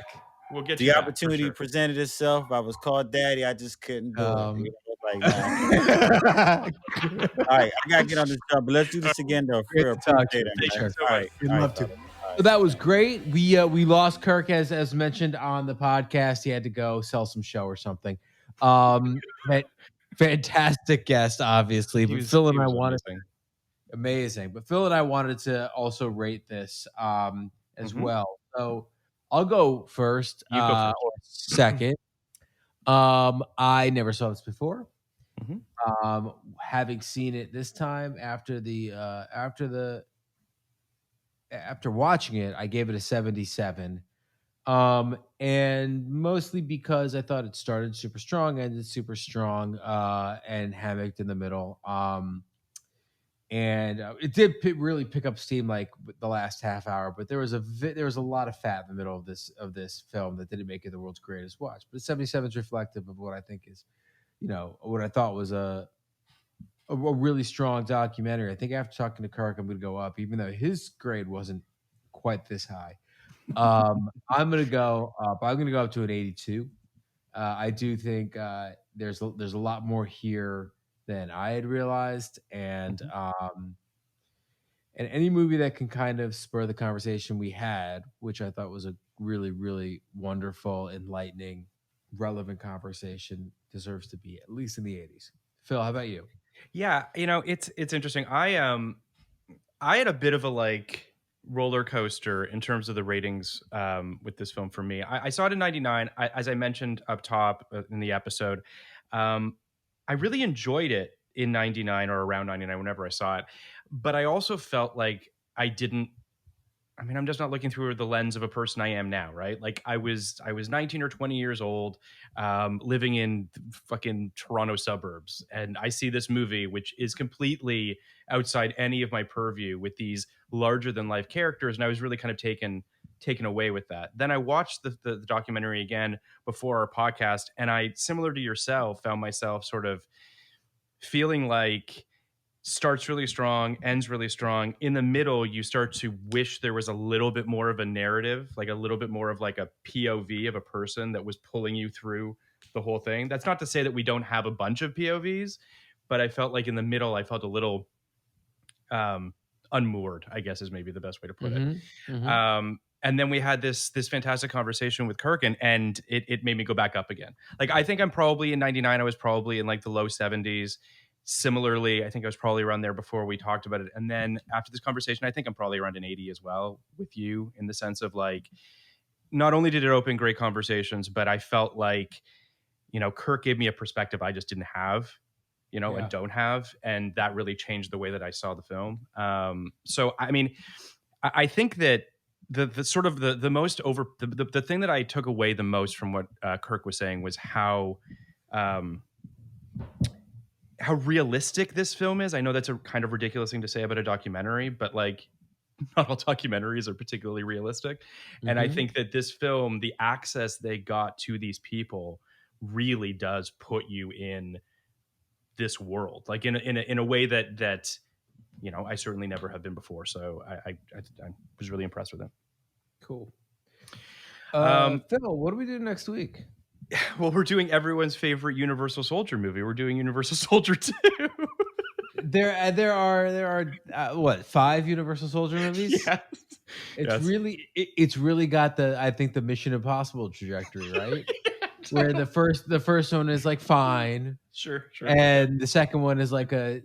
We'll get The you back for opportunity sure. presented itself. I was called daddy. I just couldn't do it. Um, Like, nah, I can't. All right, I gotta get on this job, but let's do this again though. Great For to talk to appreciate you. it, Thank man. you Sure. so All much. right, We'd all right, love to. fellas. All So right. that was great. We lost Kirk as mentioned on the podcast. He had to go sell some show or something. But fantastic guest, obviously. But Phil and I wanted amazing. amazing. But Phil and I wanted to also rate this. as Mhm. well. So I'll go first, You go first. or second. I never saw this before. Mhm. Having seen it this time after watching it, I gave it a 77. And mostly because I thought it started super strong, ended super strong, and hammocked in the middle. And it did really pick up steam like the last half hour, but there was a lot of fat in the middle of this film that didn't make it the world's greatest watch. But 77 is reflective of what I think is, what I thought was a really strong documentary. I think after talking to Kirk, I'm going to go up, even though his grade wasn't quite this high. I'm going to go up. I'm going to go up to an 82. I do think there's a lot more here than I had realized, and any movie that can kind of spur the conversation we had, which I thought was a really, really wonderful, enlightening, relevant conversation, deserves to be at least in the 80s. Phil, how about you? Yeah, it's interesting. I had a bit of a like roller coaster in terms of the ratings with this film for me. I saw it in 99. As I mentioned up top in the episode, I really enjoyed it in 99 or around 99 whenever I saw it. But I also felt like I'm just not looking through the lens of a person I am now, right? Like I was 19 or 20 years old, living in fucking Toronto suburbs, and I see this movie which is completely outside any of my purview with these larger than life characters, and I was really kind of taken away with that. Then I watched the documentary again before our podcast, and I, similar to yourself, found myself sort of feeling like starts really strong, ends really strong. In the middle, you start to wish there was a little bit more of a narrative, like a little bit more of like a POV of a person that was pulling you through the whole thing. That's not to say that we don't have a bunch of POVs, but I felt like in the middle, I felt a little unmoored, I guess is maybe the best way to put it. And then we had this fantastic conversation with Kirk, and it made me go back up again. Like I think I'm probably in 99, I was probably in like the low 70s. Similarly, I think I was probably around there before we talked about it. And then after this conversation, I think I'm probably around an 80 as well with you, in the sense of like, not only did it open great conversations, but I felt like, Kirk gave me a perspective I just didn't have, and don't have. And that really changed the way that I saw the film. So, I mean, I think that the sort of the most the thing that I took away the most from what Kirk was saying was how realistic this film is. I know that's a kind of ridiculous thing to say about a documentary, but like not all documentaries are particularly realistic. And I think that this film, the access they got to these people really does put you in this world, like in a way that I certainly never have been before. So I was really impressed with it. Cool. Phil, what do we do next week? Well, we're doing everyone's favorite Universal Soldier movie. We're doing Universal Soldier 2. There are what, 5 Universal Soldier movies? Yes. It's really got I think the Mission Impossible trajectory, right? Where the first one is like fine, Sure. and the second one is like a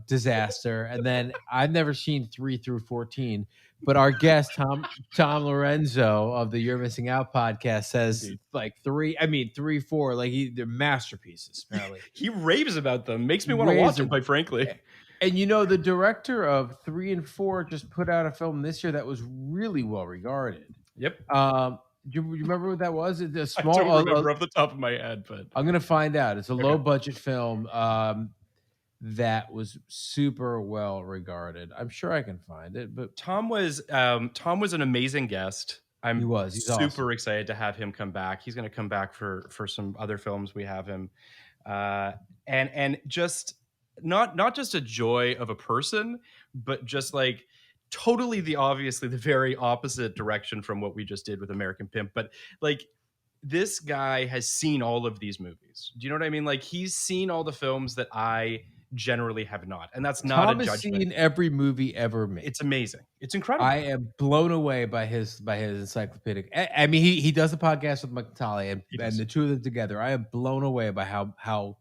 disaster, and then I've never seen 3 through 14, but our guest Tom Lorenzo of the You're Missing Out podcast says like 3, 4, like they're masterpieces. Apparently, he raves about them. Makes me want to watch them, quite frankly. And the director of 3 and 4 just put out a film this year that was really well regarded. Yep. Do you remember what that was? It's a small. I don't remember off the top of my head, but I'm gonna find out. It's a low budget film that was super well regarded. I'm sure I can find it. But Tom was an amazing guest. He's super awesome. excited to have him come back. He's going to come back for some other films we have him, and just not just a joy of a person, but just like totally the very opposite direction from what we just did with American Pimp. But like, this guy has seen all of these movies. Do you know what I mean? Like, he's seen all the films that I generally have not, and that's not Tom a judgment. has seen every movie ever made. It's amazing. It's incredible. I am blown away by his encyclopedic. I mean, he does a podcast with Mike Talley, and the two of them together. I am blown away by how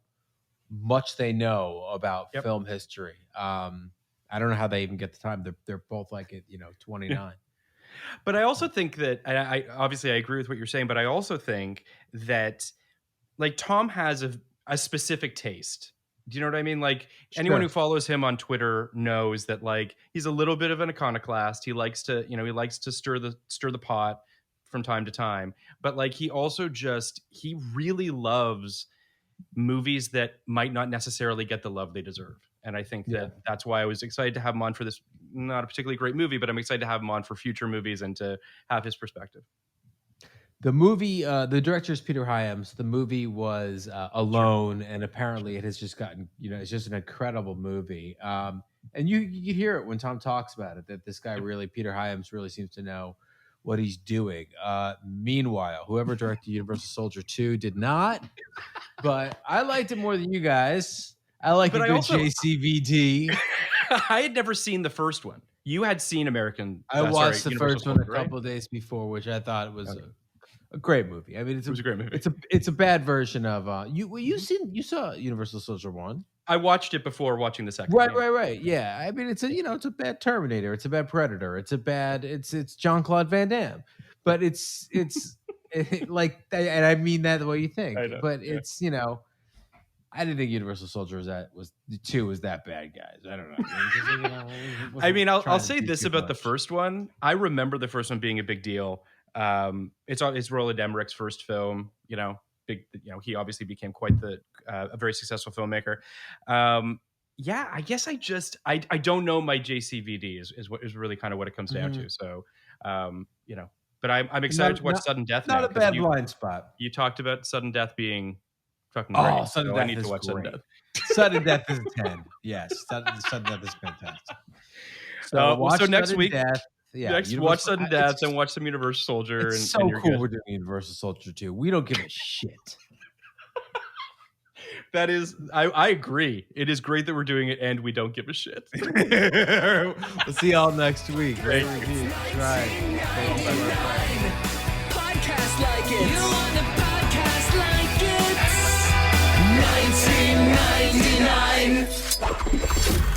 much they know about film history. I don't know how they even get the time. They're both like 29. But I also think that I obviously I agree with what you're saying, but I also think that like Tom has a specific taste. Do you know what I mean? Like anyone who follows him on Twitter knows that like he's a little bit of an iconoclast. He likes to, he likes to stir the pot from time to time. But like he also he really loves movies that might not necessarily get the love they deserve. And I think that that's why I was excited to have him on for this, not a particularly great movie, but I'm excited to have him on for future movies and to have his perspective. The movie, the director is Peter Hyams. The movie was Alone, and apparently it has just gotten, it's just an incredible movie. And you hear it when Tom talks about it, that this guy really, Peter Hyams, really seems to know what he's doing. Meanwhile, whoever directed Universal Soldier 2 did not, but I liked it more than you guys. I like a good JCVD. I had never seen the first one. You had seen American. I watched the first one a couple of days before, which I thought was a great movie. I mean, it was a great movie. It's a bad version of you saw Universal Soldier 1. I watched it before watching the second. Right. Yeah. I mean, it's a bad Terminator. It's a bad Predator. It's Jean-Claude Van Damme. But it's like, and I mean that the way you think. I know, but it's I didn't think Universal Soldier was 2 was that bad, guys. I don't know. I mean, I'll say this about the first one. I remember the first one being a big deal. It's Roland Emmerich's first film. Big. He obviously became quite a very successful filmmaker. I guess I don't know my JCVD is really kind of what it comes down to. So, but I'm excited to watch Sudden Death. Not a bad blind spot. You talked about Sudden Death being fucking great. Oh, Sudden Death I need to watch great. Sudden Death. Sudden Death is a 10. Yes, Sudden Death is fantastic. So next week, watch Sudden Death and watch some Universal Soldier. It's so cool we're doing Universal Soldier 2. We don't give a shit. That is, I agree. It is great that we're doing it and we don't give a shit. We'll see y'all next week. Great. Right. Podcast like it. You want a podcast like it? 1999.